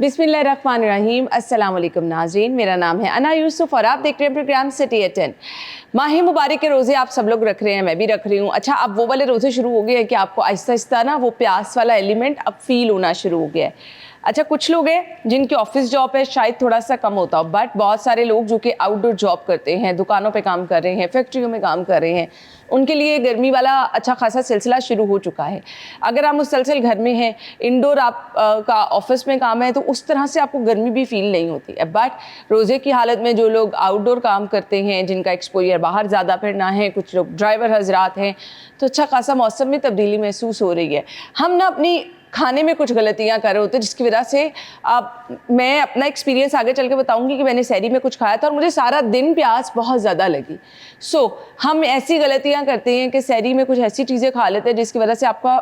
बिस्मिल्लाहिर्रहमानिर्रहीम। अस्सलाम वालेकुम नाज़रीन, मेरा नाम है अना यूसुफ और आप देख रहे हैं प्रोग्राम सिटी एट 10। माह मुबारक के रोज़े आप सब लोग रख रहे हैं, मैं भी रख रही हूँ। अच्छा, अब वो वाले रोज़े शुरू हो गए हैं कि आपको आहिस्ता आहिस्ता ना वो प्यास वाला एलिमेंट अब फील होना शुरू हो गया है। अच्छा, कुछ लोग हैं जिनकी ऑफिस जॉब है, शायद थोड़ा सा कम होता हो, बट बहुत सारे लोग जो कि आउटडोर जॉब करते हैं, दुकानों पे काम कर रहे हैं, फैक्ट्रियों में काम कर रहे हैं, उनके लिए गर्मी वाला अच्छा खासा सिलसिला शुरू हो चुका है। अगर आप मुसलसल घर में हैं, इंडोर आप का ऑफिस में काम है, तो उस तरह से आपको गर्मी भी फील नहीं होती है। बट रोज़े की हालत में जो लोग आउटडोर काम करते हैं, जिनका एक्सपोजर बाहर ज़्यादा फिरना है, कुछ लोग ड्राइवर हजरात हैं, तो अच्छा खासा मौसम में तब्दीली महसूस हो रही है। हम ना अपनी खाने में कुछ गलतियां कर रहे होते हैं, जिसकी वजह से मैं अपना एक्सपीरियंस आगे चल के बताऊंगी कि मैंने सहरी में कुछ खाया था और मुझे सारा दिन प्यास बहुत ज़्यादा लगी। हम ऐसी गलतियां करते हैं कि सहरी में कुछ ऐसी चीज़ें खा लेते हैं जिसकी वजह से आपका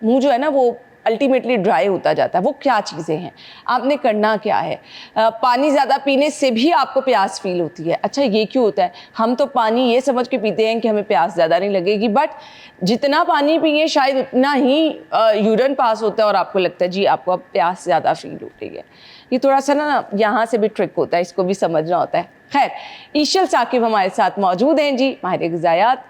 मुंह जो है ना वो अल्टीमेटली ड्राई होता जाता है। वो क्या चीज़ें हैं, आपने करना क्या है? पानी ज़्यादा पीने से भी आपको प्यास फील होती है। अच्छा, ये क्यों होता है? हम तो पानी ये समझ के पीते हैं कि हमें प्यास ज़्यादा नहीं लगेगी, बट जितना पानी पिए शायद उतना ही यूरिन पास होता है और आपको लगता है जी आपको अब प्यास ज़्यादा फील हो रही है। ये थोड़ा सा ना यहाँ से भी ट्रिक होता है, इसको भी समझना होता है। खैर, ईशल साकिब हमारे साथ मौजूद हैं जी, माहिर ग़िज़ायात।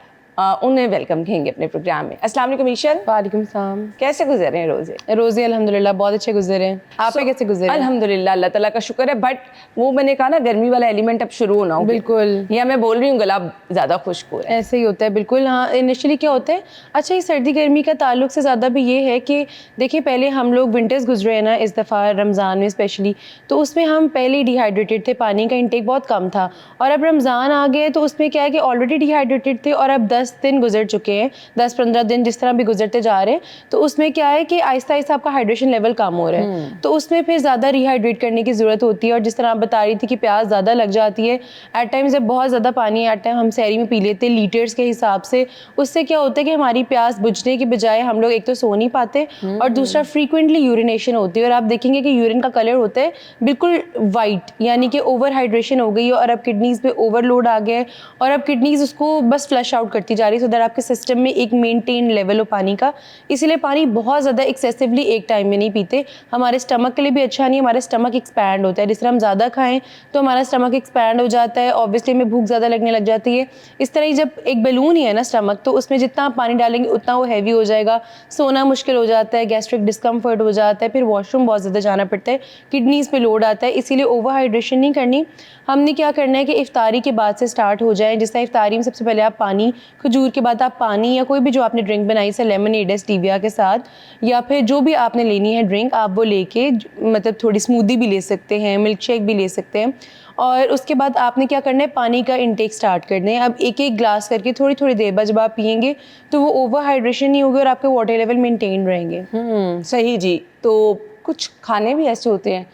उन्हें वेलकम कहेंगे अपने प्रोग्राम में। अस्सलाम वालेकुम ईशल। वालेकुम सलाम। कैसे गुजर रहे हैं रोज़े? रोज़े अल्हम्दुलिल्लाह बहुत अच्छे गुजरे हैं। आपके कैसे गुजरे? अल्हम्दुलिल्लाह, अल्लाह ताला का शुक्र है। बट वो मैंने कहा ना, गर्मी वाला एलिमेंट अब शुरू होना हो। बिल्कुल, या मैं बोल रही हूँ गला ज़्यादा खुश्क हो रहा है। ऐसे ही होता है बिल्कुल। हाँ, इनिशियली क्या होता है, अच्छा, ये सर्दी गर्मी का ताल्लुक से ज़्यादा भी ये है कि देखिए, पहले हम लोग विंटर्स गुजरे हैं ना, इस दफ़ा रमज़ान में स्पेशली, तो उसमें हम पहले ही डिहाइड्रेटेड थे, पानी का इंटेक बहुत कम था। और अब रमज़ान आ गए तो उसमें क्या है कि ऑलरेडी डिहाइड्रेटेड थे और अब 10 दिन गुजर चुके हैं, 10-15 दिन जिस तरह भी गुजरते जा रहे हैं, तो उसमें क्या है कि आहिस्ता आहिस्ता आपका हाइड्रेशन लेवल कम हो रहा है, तो उसमें फिर ज़्यादा रिहाइड्रेट करने की ज़रूरत होती है। और जिस तरह आप बता रही थी कि प्यास ज़्यादा लग जाती है एट टाइम्स, जब बहुत ज़्यादा पानी एट टाइम हम सहरी में पी लेते हैं लीटर्स के हिसाब से, उससे क्या होता है कि हमारी प्यास बुझने की बजाय हम लोग एक तो सो नहीं पाते और दूसरा फ्रीक्वेंटली यूरिनेशन होती है। और आप देखेंगे कि यूरिन का कलर होता है बिल्कुल वाइट, यानी कि ओवर हाइड्रेशन हो गई है और अब किडनीज़ पे ओवरलोड आ गया है और अब किडनीज़ उसको बस फ्लश आउट करती जा रही है, सो दैट आपके सिस्टम में एक मेंटेन लेवल हो पानी का। इसीलिए पानी बहुत ज़्यादा एक्सेसिवली एक टाइम में नहीं पीते, हमारे स्टमक के लिए भी अच्छा नहीं, हमारा स्टमक एक्सपैंड होता है। जिस तरह हम ज़्यादा खाएं तो हमारा स्टमक एक्सपैंड हो जाता है, ऑब्वियसली हमें भूख ज़्यादा लगने लग जाती है। इस तरह ही जब एक बैलून ही है ना स्टमक, तो उसमें जितना आप पानी डालेंगे उतना वो हैवी हो जाएगा, सोना मुश्किल हो जाता है, गैस्ट्रिक डिस्कम्फर्ट हो जाता है, फिर वॉशरूम बहुत ज़्यादा जाना पड़ता है, किडनीज़ पे लोड आता है। इसीलिए ओवर हाइड्रेशन नहीं करनी। हमने क्या करना है कि इफ्तारी के बाद से स्टार्ट हो जाए। जिस तरह इफ्तारी में सबसे पहले आप पानी, खजूर के बाद आप पानी या कोई भी जो आपने ड्रिंक बनाई, से लेमनेड है स्टीविया के साथ, या फिर जो भी आपने लेनी है ड्रिंक, आप वो लेके मतलब थोड़ी स्मूदी भी ले सकते हैं, मिल्क शेक भी ले सकते हैं। और उसके बाद आपने क्या करना है, पानी का इंटेक स्टार्ट करना है। अब एक एक ग्लास करके थोड़ी थोड़ी देर बाद जब आप पियेंगे तो वो ओवर हाइड्रेशन नहीं होगी और आपके वाटर लेवल मेंटेन रहेंगे। सही जी। तो कुछ खाने भी ऐसे होते हैं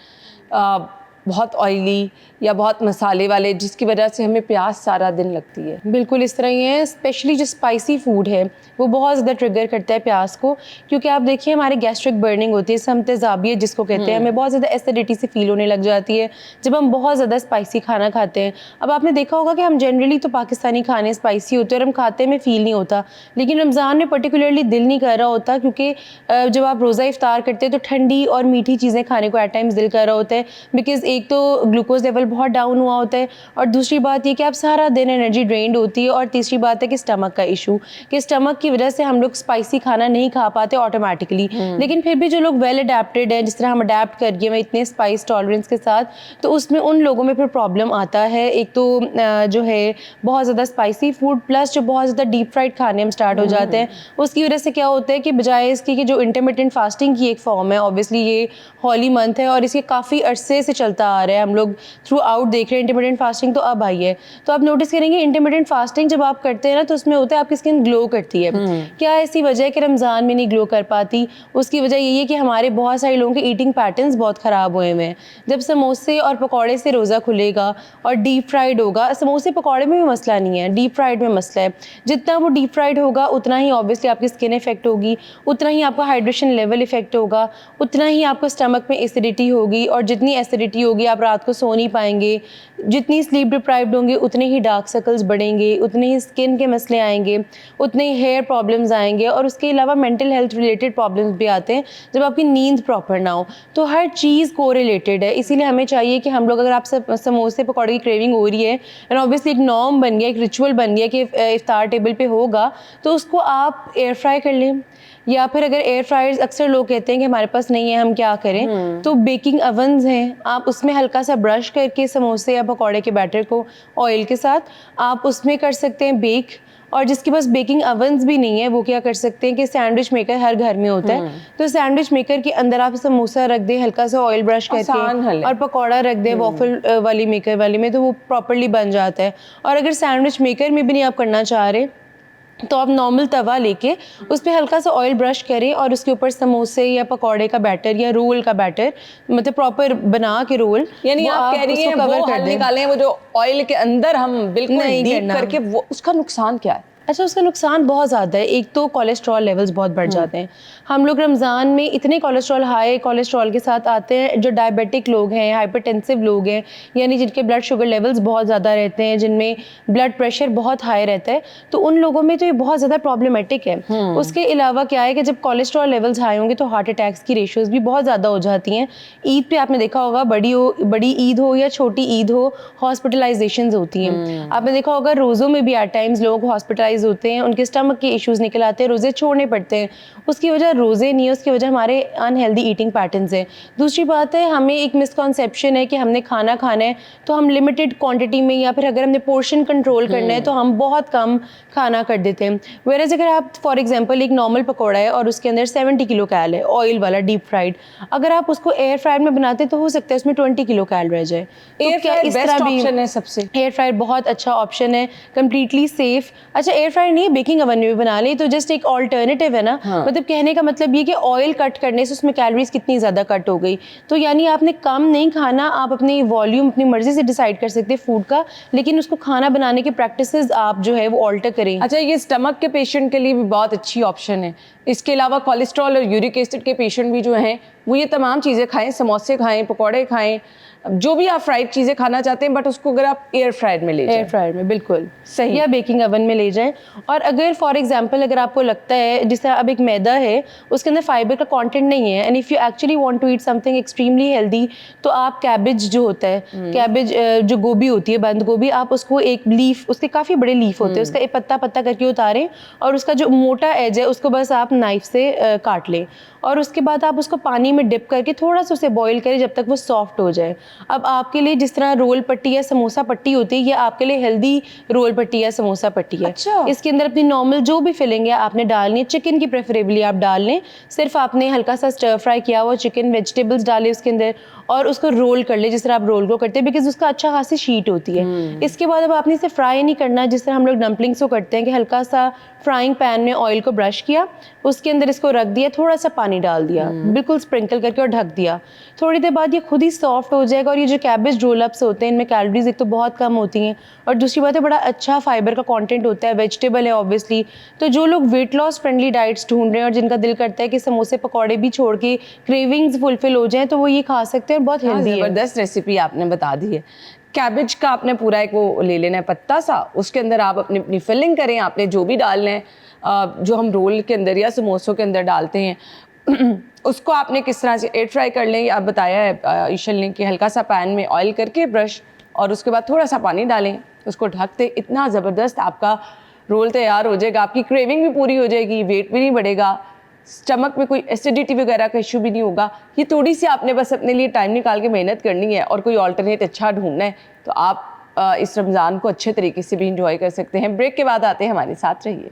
बहुत ऑयली या बहुत मसाले वाले, जिसकी वजह से हमें प्यास सारा दिन लगती है। बिल्कुल इस तरह ही है, स्पेशली जो स्पाइसी फूड है वो बहुत ज़्यादा ट्रिगर करता है प्यास को, क्योंकि आप देखिए हमारे गैस्ट्रिक बर्निंग होती है, सम तेज़ाबियत जिसको कहते हैं, हमें बहुत ज़्यादा एसिडिटी से फील होने लग जाती है जब हम बहुत ज़्यादा स्पाइसी खाना खाते हैं। अब आपने देखा होगा कि हम जनरली तो पाकिस्तानी खाने स्पाइसी होते हैं और हम खाते में फ़ील नहीं होता, लेकिन रमज़ान में पर्टिकुलरली दिल नहीं कर रहा होता, क्योंकि जब आप रोज़ा इफ्तार करते हैं तो ठंडी और मीठी चीज़ें खाने को एट टाइम्स दिल कर रहा होता है, बिकॉज़ एक तो ग्लूकोज लेवल बहुत डाउन हुआ होता है और दूसरी बात ये कि आप सारा दिन एनर्जी ड्रेन्ड होती है, और तीसरी बात है कि स्टमक का इशू, कि स्टमक की वजह से हम लोग स्पाइसी खाना नहीं खा पाते ऑटोमेटिकली। लेकिन फिर भी जो लोग वेल अडेप्टेड हैं, जिस तरह हम अडेप्ट कर गए हैं इतने स्पाइस टॉलरेंस के साथ, तो उसमें उन लोगों में फिर प्रॉब्लम आता है। एक तो जो है बहुत ज़्यादा स्पाइसी फूड प्लस जो बहुत ज़्यादा डीप फ्राइड खाने हम स्टार्ट हो जाते हैं, उसकी वजह से क्या होता है कि बजाय इसकी कि जो इंटरमिटेंट फास्टिंग की एक फॉर्म है, ऑब्वियसली ये हॉली मंथ है और इसे काफ़ी अरसे से चलता आ रहा है, हम लोग थ्रू आउट देख रहे हैं इंटरमिटेंट फास्टिंग, तो अब आई है। तो आप नोटिस करेंगे इंटरमिटेंट फास्टिंग जब आप करते हैं ना, तो उसमें होता है आपकी स्किन ग्लो करती है। क्या ऐसी वजह है कि रमज़ान में नहीं ग्लो कर पाती? उसकी वजह यही है कि हमारे बहुत सारे लोगों के ईटिंग पैटर्न्स बहुत ख़राब हुए हैं। जब समोसे और पकौड़े से रोज़ा खुलेगा और डीप फ्राइड होगा, समोसे पकौड़े में भी मसला नहीं है, डीप फ्राइड में मसला है। जितना वो डीप फ्राइड होगा उतना ही ऑब्वियसली आपकी स्किन इफेक्ट होगी, उतना ही आपका हाइड्रेशन लेवल इफेक्ट होगा, उतना ही आपको स्टमक में एसिडिटी होगी, और जितनी एसिडिटी होगी होगी आप रात को सो नहीं पाएंगे, जितनी स्लीप डिप्राइव्ड होंगे उतने ही डार्क सर्कल्स बढ़ेंगे, उतने ही स्किन के मसले आएंगे, उतने ही हेयर प्रॉब्लम्स आएंगे, और उसके अलावा मेंटल हेल्थ रिलेटेड प्रॉब्लम्स भी आते हैं जब आपकी नींद प्रॉपर ना हो। तो हर चीज़ को रिलेटेड है, इसीलिए हमें चाहिए कि हम लोग, अगर आप सब समोसे पकौड़े की क्रेविंग हो रही है एंड ऑब्वियसली एक नॉर्म बन गया, एक रिचुअल बन गया कि इफ्तार टेबल पे होगा, तो उसको आप एयर फ्राई कर लें, या फिर अगर एयर फ्रायर्स, अक्सर लोग कहते हैं कि हमारे पास नहीं है हम क्या करें, तो बेकिंग अवन्स हैं, आप उसमें हल्का सा ब्रश करके समोसे या पकौड़े के बैटर को ऑयल के साथ आप उसमें कर सकते हैं बेक। और जिसके पास बेकिंग अवन्स भी नहीं है वो क्या कर सकते हैं कि सैंडविच मेकर हर घर में होता है, तो सैंडविच मेकर के अंदर आप समोसा रख दें, हल्का सा ऑयल ब्रश करके, और पकौड़ा रख दें वॉफल वाली मेकर वाली में, तो वो प्रॉपरली बन जाता है। और अगर सैंडविच मेकर में भी नहीं आप करना चाह रहे तो आप नॉर्मल तवा लेके उस पर हल्का सा ऑयल ब्रश करें और उसके ऊपर समोसे या पकौड़े का बैटर या रोल का बैटर, मतलब प्रॉपर बना के रोल, यानी आप कह रही हैं वो हल निकालें, वो जो ऑयल के अंदर हम बिल्कुल डीप करके, वो उसका नुकसान क्या है? अच्छा, उसका नुकसान बहुत ज़्यादा है। एक तो कोलेस्ट्रॉल लेवल्स बहुत बढ़ जाते हैं। हम लोग रमज़ान में इतने कोलेस्ट्रॉल, हाई कोलेस्ट्रॉल के साथ आते हैं, जो डायबिटिक लोग हैं, हाइपरटेंसिव लोग हैं, यानी जिनके ब्लड शुगर लेवल्स बहुत ज़्यादा रहते हैं, जिनमें ब्लड प्रेशर बहुत हाई रहता है, तो उन लोगों में तो ये बहुत ज़्यादा प्रॉब्लमेटिक है। उसके अलावा क्या है कि जब कोलेस्ट्रॉल लेवल्स हाई होंगे तो हार्ट अटैक्स की रेशियोज़ भी बहुत ज़्यादा हो जाती हैं। ईद पे आपने देखा होगा, बड़ी ईद हो या छोटी ईद हो, हॉस्पिटलाइजेशंस होती हैं। आपने देखा होगा रोज़ों में भी एट टाइम्स लोग हॉस्पिटलाइज होते हैं, उनके स्टमक के इश्यूज निकल आते हैं, रोज़े छोड़ने पड़ते हैं। उसकी वजह रोज़े नहीं है, उसकी वजह हमारे अनहेल्दी ईटिंग पैटर्न्स है। दूसरी बात है, हमें एक मिसकॉन्सेप्शन है कि हमने खाना खाना है तो हम लिमिटेड क्वांटिटी में, या फिर अगर हमने पोर्शन कंट्रोल करना है तो हम बहुत कम खाना कर देते हैं। वेरएज अगर आप फॉर एग्जांपल एक नॉर्मल पकौड़ा है और उसके अंदर 70 किलो कैल है, ऑयल वाला डीप फ्राइड, अगर आप उसको एयर फ्रायर में बनाते तो हो सकता है उसमें 20 किलो कैल रह जाए। एयर फ्रायर बेस्ट ऑप्शन है सबसे। एयर फ्रायर बहुत अच्छा ऑप्शन है, कम्प्लीटली सेफ। अच्छा, एयर फ्रायर नहीं, बेकिंग अवन में भी बना ले तो जस्ट एक ऑल्टरनेटिव है ना। मतलब कहने का मतलब ये कि ऑयल कट करने से उसमें कैलोरीज कितनी ज़्यादा कट हो गई, तो यानी आपने कम नहीं खाना, आप अपनी वॉल्यूम अपनी मर्जी से डिसाइड कर सकते हैं फूड का, लेकिन उसको खाना बनाने की प्रैक्टिसेस आप जो है वो ऑल्टर करें। अच्छा, ये स्टमक के पेशेंट के लिए भी बहुत अच्छी ऑप्शन है। इसके अलावा कोलेस्ट्रॉल और यूरिक एसिड के पेशेंट भी जो हैं वो ये तमाम चीज़ें खाएं, समोसे खाएं, पकौड़े खाएं, जो भी आप फ्राइड चीज़ें खाना चाहते हैं, बट उसको अगर आप एयर फ्रायर में ले जाएं, एयर फ्रायर में बिल्कुल सही, या बेकिंग अवन में ले जाएं। और अगर फॉर एग्जांपल अगर आपको लगता है, जिस तरह अब एक मैदा है उसके अंदर फाइबर का कंटेंट नहीं है, and if you actually want to eat something extremely healthy, तो आप कैबेज जो होता है, कैबेज जो गोभी होती है, बंद गोभी, आप उसको एक लीफ, उसके काफ़ी बड़े लीफ होते हैं, उसका एक पत्ता पत्ता करके उतारें और उसका जो मोटा एज है उसको बस आप नाइफ से काट लें, और उसके बाद आप उसको पानी में डिप करके थोड़ा सा उसे बॉईल करें जब तक वो सॉफ्ट हो जाए। अब आपके लिए जिस तरह रोल पट्टी या समोसा पट्टी होती है, ये आपके लिए हेल्दी रोल पट्टी या समोसा पट्टी है। अच्छा। इसके अंदर अपनी नॉर्मल जो भी फिलिंग है आपने डालनी है, चिकन की प्रेफरेबली आप डाल लें, सिर्फ आपने हल्का सा स्टर फ्राई किया हुआ चिकन, वेजिटेबल्स डाले उसके अंदर और उसको रोल कर ले जिस तरह आप रोल को करते हैं, बिकॉज उसका अच्छा खासी शीट होती है। इसके बाद अब आपने इसे फ्राई नहीं करना जिस तरह हम लोग डम्पलिंग्स को करते हैं कि हल्का सा फ्राइंग पैन में ऑयल को ब्रश किया, उसके अंदर इसको रख दिया, थोड़ा सा पानी डाल दिया, बिल्कुल स्प्रिंकल करके और ढक दिया। थोड़ी देर बाद ये खुद ही सॉफ्ट हो जाएगा। और ये जो कैबेज रोल अप्स होते हैं इनमें कैलोरीज एक तो बहुत कम होती हैं और दूसरी बात है बड़ा अच्छा फाइबर का कंटेंट होता है, वेजिटेबल है ऑब्वियसली। तो जो लोग वेट लॉस फ्रेंडली डाइट्स ढूंढ रहे हैं और जिनका दिल करता है कि समोसे पकौड़े भी छोड़ के क्रेविंग्स फुलफिल हो जाए, तो वो ये खा सकते हैं, बहुत हेल्दी है। ज़बरदस्त रेसिपी आपने बता दी है। कैबेज का आपने पूरा एक वो ले लेना है पत्ता सा, उसके अंदर आप अपनी अपनी फिलिंग करें, आपने जो भी डालना है, जो हम रोल के अंदर या समोसों के अंदर डालते हैं उसको आपने किस तरह से एयर फ्राई कर लें। आप बताया है ईशल ने कि हल्का सा पैन में ऑयल करके ब्रश और उसके बाद थोड़ा सा पानी डालें, उसको ढक दें, इतना ज़बरदस्त आपका रोल तैयार हो जाएगा। आपकी क्रेविंग भी पूरी हो जाएगी, वेट भी नहीं बढ़ेगा, स्टमक में कोई एसिडिटी वगैरह का इशू भी नहीं होगा। ये थोड़ी सी आपने बस अपने लिए टाइम निकाल के मेहनत करनी है और कोई ऑल्टरनेट अच्छा ढूंढना है, तो आप इस रमज़ान को अच्छे तरीके से भी इंजॉय कर सकते हैं। ब्रेक के बाद आते हैं, हमारे साथ रहिए।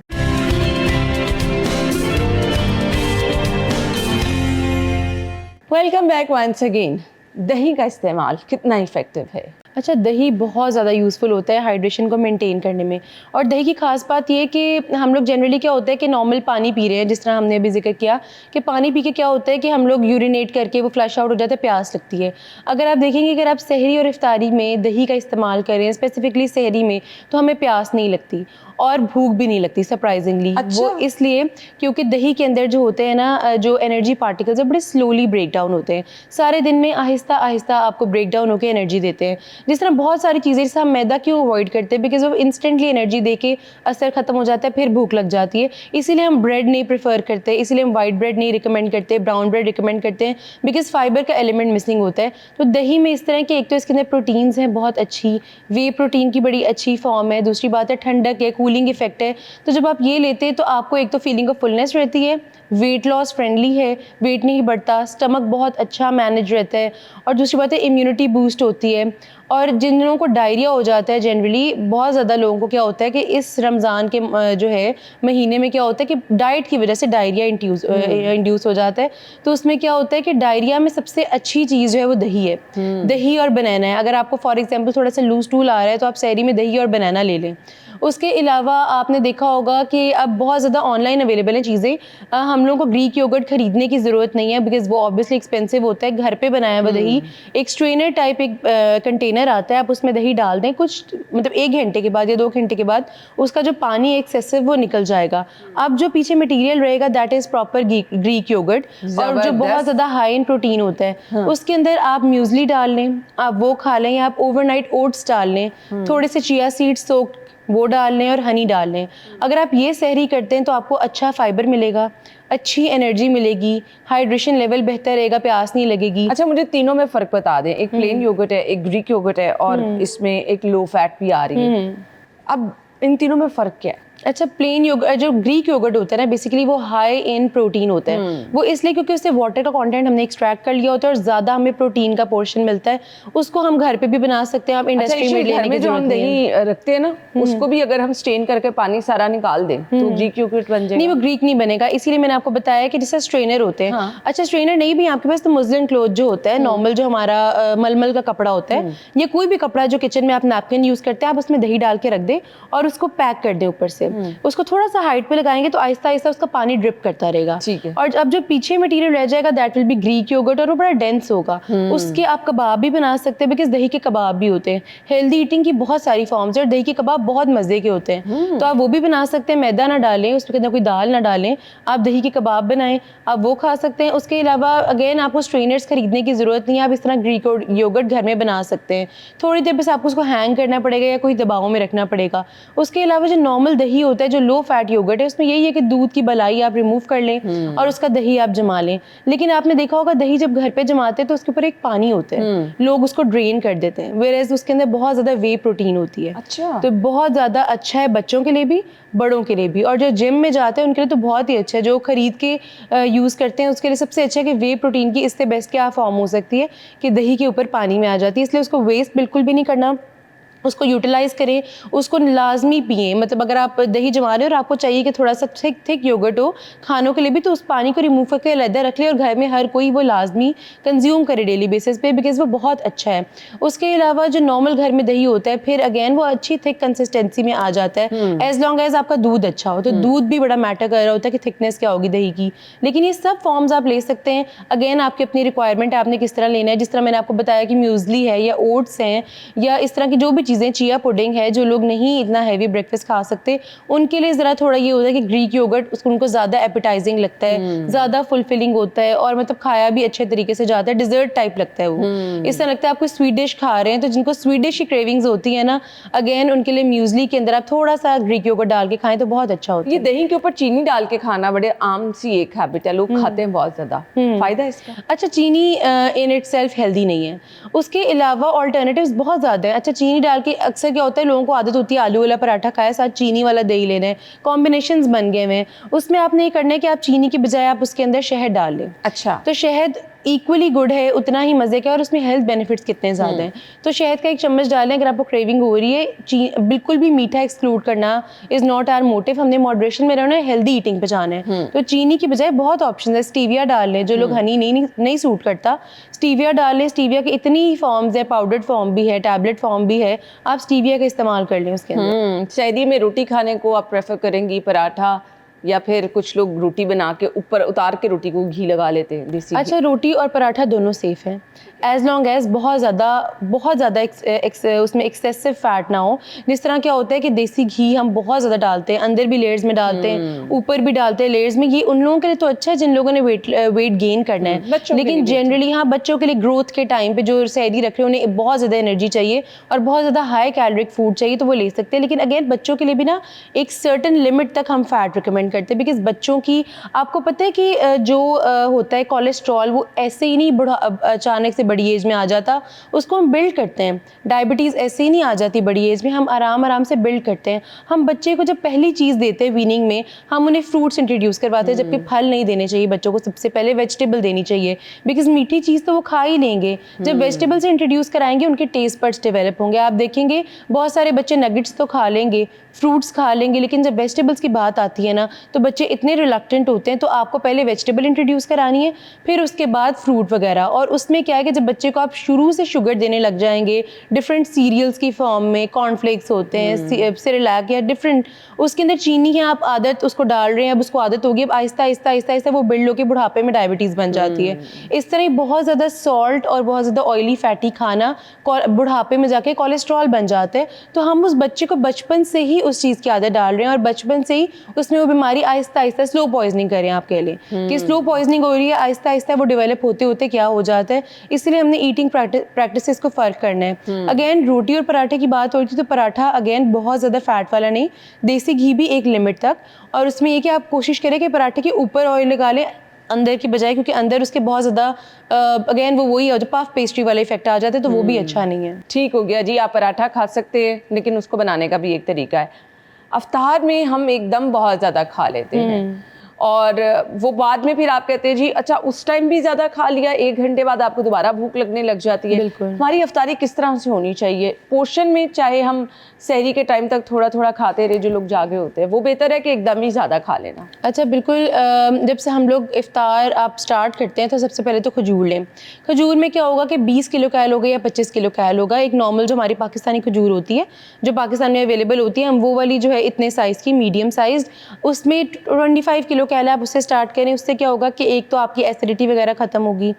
Welcome back once again. दही का इस्तेमाल कितना इफेक्टिव है? अच्छा, दही बहुत ज़्यादा यूज़फुल होता है हाइड्रेशन को मेंटेन करने में। और दही की खास बात ये है कि हम लोग जनरली क्या होता है कि नॉर्मल पानी पी रहे हैं, जिस तरह हमने अभी जिक्र किया कि पानी पी के क्या होता है कि हम लोग यूरिनेट करके वो फ्लश आउट हो जाता है, प्यास लगती है। अगर आप देखेंगे, अगर आप सहरी और इफ्तारी में दही का इस्तेमाल करें, स्पेसिफिकली सहरी में, तो हमें प्यास नहीं लगती और भूख भी नहीं लगती सरप्राइजिंगली। अच्छा। वो इसलिए क्योंकि दही के अंदर जो होते हैं ना, जो एनर्जी पार्टिकल्स है बड़े स्लोली ब्रेक डाउन होते हैं, सारे दिन में आहिस्ता आहिस्ता आपको ब्रेक डाउन होकर एनर्जी देते हैं। जिस तरह बहुत सारी चीज़ें, जैसे हम मैदा क्यों अवॉइड करते हैं, बिकॉज वो इंस्टेंटली एनर्जी दे के असर खत्म हो जाता है, फिर भूख लग जाती है। इसीलिए हम ब्रेड नहीं प्रेफर करते, इसीलिए हम वाइट ब्रेड नहीं रिकमेंड करते, ब्राउन ब्रेड रिकमेंड करते हैं, बिकॉज फाइबर का एलिमेंट मिसिंग होता है। तो दही में इस तरह के, एक तो इसके अंदर प्रोटीन्स हैं बहुत अच्छी, वे प्रोटीन की बड़ी अच्छी फॉर्म है, दूसरी बात है ठंडक है, कूलिंग इफेक्ट है। तो जब आप ये लेते हैं तो आपको एक तो फीलिंग ऑफ फुलनेस रहती है, वेट लॉस फ्रेंडली है, वेट नहीं बढ़ता, स्टमक बहुत अच्छा मैनेज रहता है, और दूसरी बात है इम्यूनिटी बूस्ट होती है। और जिन लोगों को डायरिया हो जाता है, जनरली बहुत ज़्यादा लोगों को क्या होता है कि इस रमज़ान के जो है महीने में क्या होता है कि डाइट की वजह से डायरिया इंड्यूस हो जाता है। तो उसमें क्या होता है कि डायरिया में सबसे अच्छी चीज़ जो है वो दही है। दही और बनाना है। अगर आपको फॉर एग्जांपल थोड़ा सा लूज टूल आ रहा है तो आप सहरी में दही और बनाना ले लें। उसके अलावा आपने देखा होगा कि अब बहुत ज़्यादा ऑनलाइन अवेलेबल हैं चीज़ें। हम लोगों को ग्रीक योगर्ट खरीदने की ज़रूरत नहीं है, बिकॉज वो ऑब्वियसली एक्सपेंसिव होता है। घर पे बनाया हुआ दही, एक स्ट्रेनर टाइप एक कंटेनर आता है, आप उसमें दही डाल दें, कुछ मतलब 1 घंटे के बाद या 2 घंटे के बाद उसका जो पानी एक्सेसिव वो निकल जाएगा। अब जो पीछे मटीरियल रहेगा that is proper Greek yogurt, और जो बहुत ज़्यादा हाई इन प्रोटीन होता है। उसके अंदर आप म्यूजली डाल लें, आप वो खा लें, या आप ओवरनाइट ओट्स डाल लें, थोड़े से चिया सीड्स सोक्ड वो डाल लें, और हनी डाल लें। अगर आप ये सहरी करते हैं तो आपको अच्छा फाइबर मिलेगा, अच्छी एनर्जी मिलेगी, हाइड्रेशन लेवल बेहतर रहेगा, प्यास नहीं लगेगी। अच्छा, मुझे तीनों में फ़र्क बता दें। एक प्लेन योगर्ट है, एक ग्रीक योगर्ट है, और इसमें एक लो फैट भी आ रही है। अब इन तीनों में फ़र्क क्या है? अच्छा, प्लेन योगर्ट, जो ग्रीक योगर्ट होता है ना, बेसिकली वो हाई इन प्रोटीन होता है। वो इसलिए क्योंकि उससे वाटर का कंटेंट हमने एक्सट्रैक्ट कर लिया होता है और ज़्यादा हमें प्रोटीन का पोर्शन मिलता है। उसको हम घर पे भी बना सकते हैं, आप इंडस्ट्री में लेने की जो हम जरूरत नहीं है। दही रखते हैं ना, उसको भी अगर हम स्ट्रेन करके पानी सारा निकाल दें तो ग्रीक योगर्ट बन जाएगा? नहीं, वो ग्रीक नहीं बनेगा। इसीलिए मैंने आपको बताया कि जैसे स्ट्रेनर होते हैं। हाँ। अच्छा, स्ट्रेनर नहीं भी आपके पास तो मुस्लिन क्लॉथ जो होता है, नॉर्मल जो हमारा मलमल का कपड़ा होता है, या कोई भी कपड़ा जो किचन में आप नैपकिन यूज करते हैं, आप उसमें दही डाल के रख दें और उसको पैक कर दें ऊपर से। उसको थोड़ा सा हाइट पे लगाएंगे तो आहिस्ता आहिस्ता उसका पानी ड्रिप करता रहेगा। ठीक है। और अब जो पीछे मटेरियल रह जाएगा that will be Greek yogurt, और वो बड़ा डेंस होगा। उसके आप कबाब भी बना सकते हैं, बिकॉज दही के कबाब भी होते हैं। हेल्दी ईटिंग की बहुत सारी फॉर्म्स है, और दही के कबाब बहुत मजे के होते हैं। तो आप वो भी बना सकते हैं, मैदा ना डालें, उसके अंदर कोई दाल ना डालें, आप दही के कबाब बनाएं, आप वो खा सकते हैं। उसके अलावा अगेन आपको स्ट्रेनर्स खरीदने की जरूरत नहीं है, आप इस तरह ग्रीक योगर्ट घर में बना सकते हैं। थोड़ी देर बस आपको उसको हैंग करना पड़ेगा या कोई दबाव में रखना पड़ेगा। उसके अलावा जो नॉर्मल दही होता है, जो लो फैट योगर्ट है, उसमें यही है कि दूध की बलाई आप रिमूव कर लें और उसका दही आप जमा लें। लेकिन आपने देखा होगा दही जब घर पे जमाते हैं तो उसके ऊपर एक पानी होता है, लोग उसको ड्रेन कर देते हैं, वेयरएज उसके अंदर बहुत ज्यादा वे प्रोटीन होती है। अच्छा। तो बहुत ज्यादा अच्छा है बच्चों के लिए भी, बड़ों के लिए भी, और जो जिम में जाते हैं उनके लिए तो बहुत ही अच्छा है। जो खरीद के यूज करते हैं उसके लिए सबसे अच्छा है कि वे प्रोटीन की इससे बेस्ट क्या फॉर्म हो सकती है कि दही के ऊपर पानी में आ जाती है। इसलिए उसको वेस्ट बिल्कुल भी नहीं करना, उसको यूटिलाइज करें, उसको लाजमी पिएं। मतलब अगर आप दही जमा रहे हो और आपको चाहिए कि थोड़ा सा थिक योगर्ट हो खानों के लिए भी, तो उस पानी को रिमूव करके अलग रख ले, और घर में हर कोई वो लाजमी कंज्यूम करे डेली बेसिस पे, बिकॉज वो बहुत अच्छा है। उसके अलावा जो नॉर्मल घर में दही होता है, फिर अगेन वो अच्छी थिक कंसिस्टेंसी में आ जाता है, एज लॉन्ग एज आपका दूध अच्छा हो। तो दूध भी बड़ा मैटर कर रहा होता है कि थिकनेस क्या होगी दही की। लेकिन ये सब फॉर्म्स आप ले सकते हैं, अगेन आपकी अपनी रिक्वायरमेंट है, आपने किस तरह लेना है। जिस तरह मैंने आपको बताया कि म्यूजली है या ओट्स हैं या इस तरह की जो भी चीज़ें, चिया पुडिंग है, जो लोग नहीं इतना हैवी ब्रेकफास्ट खा सकते उनके लिए ज़रा थोड़ा ये होता है कि ग्रीक योगर्ट उसको उनको ज़्यादा एपिटाइजिंग लगता है, ज़्यादा फुलफिलिंग होता है, और मतलब खाया भी अच्छे तरीके से जाता है, डिजर्ट टाइप लगता है वो। इस तरह लगता है आप कोई स्वीट डिश खा रहे हैं। तो जिनको स्वीट डिश की क्रेविंग्स होती है ना, अगेन उनके लिए म्यूजली के अंदर आप थोड़ा सा ग्रीक योगर्ट डाल के खाएं तो बहुत अच्छा होता है। ये दही के ऊपर चीनी डाल के खाना बड़े आम सी एक हैबिट है, लोग खाते हैं बहुत ज़्यादा। फायदा है इसका? अच्छा, चीनी इन इट सेल्फ हेल्दी नहीं है, उसके अलावा ऑल्टरनेटिव्स बहुत ज़्यादा है। अच्छा, चीनी डाल के अक्सर क्या होता है, लोगों को आदत होती है आलू वाला पराठा खाया साथ चीनी वाला दही लेना है, कॉम्बिनेशंस बन गए हैं। उसमें आपने ये करना है कि आप चीनी की बजाय आप उसके अंदर शहद डाल लें। अच्छा। तो शहद इक्वली गुड है, उतना ही मज़े का, और उसमें हेल्थ बेनिफिट्स कितने ज़्यादा हैं। तो शहद का एक चम्मच डालें अगर आपको क्रेविंग हो रही है। बिल्कुल भी मीठा एक्सक्लूड करना इज़ नॉट आवर मोटिव। हमने मॉडरेशन में रहना है, हेल्दी ईटिंग पे जाना है। तो चीनी की बजाय बहुत ऑप्शन है। स्टीविया डाल लें, जो लोग हनी नहीं सूट करता, स्टीविया डाल लें। स्टीविया की इतनी फॉर्म्स है, पाउडर्ड फॉर्म भी है, टैबलेट फॉर्म भी है, आप स्टीविया का इस्तेमाल कर लें उसके अंदर। शहदी में रोटी खाने को आप प्रेफर करेंगी, पराठा, या फिर कुछ लोग रोटी बना के ऊपर उतार के रोटी को घी लगा लेते हैं देसी घी? अच्छा, रोटी और पराठा दोनों सेफ़ हैं एज लॉन्ग एज बहुत ज़्यादा उसमें एक्सेसिव फैट ना हो। जिस तरह क्या होता है कि देसी घी हम बहुत ज़्यादा डालते हैं, अंदर भी लेयर्स में डालते हैं, ऊपर भी डालते हैं लेयर्स में। ये उन लोगों के लिए तो अच्छा है जिन लोगों ने वेट गेन करना है, लेकिन जनरली हाँ, बच्चों के लिए ग्रोथ के टाइम पे जो सहरी रख रहे हैं उन्हें बहुत ज़्यादा एनर्जी चाहिए और बहुत ज़्यादा हाई कैलोरिक फूड चाहिए, तो वो ले सकते हैं। लेकिन अगेन बच्चों के लिए भी ना एक सर्टन लिमिट तक हम फैट रिकमेंड करते हैं, बिकॉज बच्चों की आपको पता है कि जो होता है कोलेस्ट्रॉल, वो ऐसे ही नहीं अचानक से बड़ी एज में आ जाता, उसको हम बिल्ड करते हैं। डायबिटीज़ ऐसे ही नहीं आ जाती बड़ी एज में, हम आराम से बिल्ड करते हैं। हम बच्चे को जब पहली चीज़ देते हैं वीनिंग में, हम उन्हें फ्रूट्स इंट्रोड्यूस करवाते हैं, जबकि फल नहीं देने चाहिए बच्चों को, सबसे पहले वेजिटेबल देनी चाहिए, बिकॉज मीठी चीज़ तो वो खा ही लेंगे। जब वेजिटेबल से इंट्रोड्यूस कराएंगे उनके टेस्ट बड्स डेवलप होंगे। आप देखेंगे बहुत सारे बच्चे नगेट्स तो खा लेंगे, फ्रूट्स खा लेंगे, लेकिन जब वेजिटेबल्स की बात आती है ना, तो बच्चे इतने रिलक्टेंट होते हैं। तो आपको पहले वेजिटेबल इंट्रोड्यूस करानी है, फिर उसके बाद फ्रूट वगैरह। और उसमें क्या है कि जब बच्चे को आप शुरू से शुगर देने लग जाएंगे डिफरेंट सीरियल्स की फॉर्म में, कॉर्नफ्लेक्स होते हैं, सेरेलैक या डिफरेंट, उसके अंदर चीनी है, आप आदत उसको डाल रहे हैं, अब उसको आदत होगी, अब आहिस्ता आहिस्ता वो बिल्ड होकर बुढ़ापे में डायबिटीज़ बन जाती है। इस तरह बहुत ज़्यादा सॉल्ट और बहुत ज़्यादा ऑयली फैटी खाना बुढ़ापे में जाके कोलेस्ट्रॉल बन जाता है। तो हम उस बच्चे को बचपन से ही उस चीज़ की आदत डाल रहे हैं और बचपन से ही उसमें वो बीमारी आहिस्ता आहिस्ता स्लो पॉइजनिंग करें आप कह लें कि स्लो पॉइजनिंग हो रही है, आहिस्ता आहिस्ता वो डेवलप होते होते क्या हो जाता है। इसलिए हमने ईटिंग प्रैक्टिसेस को फ़र्क करना है। अगेन रोटी और पराठे की बात हो रही थी, तो पराठा अगेन बहुत ज़्यादा फैट वाला नहीं, देसी घी भी एक लिमिट तक, और उसमें ये कि आप कोशिश करें कि पराठे के ऊपर ऑयल लगा लें अंदर की बजाय, क्योंकि अंदर उसके बहुत ज़्यादा अगेन वो वही हो, पफ पेस्ट्री वाला इफेक्ट आ जाता है, तो वो भी अच्छा नहीं है। ठीक हो गया जी, आप पराठा खा सकते हैं, लेकिन उसको बनाने का भी एक तरीका है। अफ्तार में हम एकदम बहुत ज़्यादा खा लेते हैं और वो बाद में फिर आप कहते हैं जी अच्छा उस टाइम भी ज़्यादा खा लिया, 1 घंटे बाद आपको दोबारा भूख लगने लग जाती है। बिल्कुल। हमारी अफ्तारी किस तरह से होनी चाहिए? पोर्शन में चाहे हम सहरी के टाइम तक थोड़ा थोड़ा खाते रहे, जो लोग जागे होते हैं, वो बेहतर है कि एकदम ही ज़्यादा खा लेना? अच्छा बिल्कुल, जब से हम लोग इफ्तार आप स्टार्ट करते हैं तो सबसे पहले तो खजूर लें। खजूर में क्या होगा कि 20 किलो कैल होगा या 25 किलो कैल होगा। एक नॉर्मल जो हमारी पाकिस्तानी खजूर होती है, जो पाकिस्तान में अवेलेबल होती है, हम वो वाली जो है इतने साइज़ की, मीडियम साइज, उसमें 25 किलो कैल है, आप उससे स्टार्ट करें। उससे क्या होगा कि एक तो आपकी एसिडिटी वगैरह ख़त्म होगी,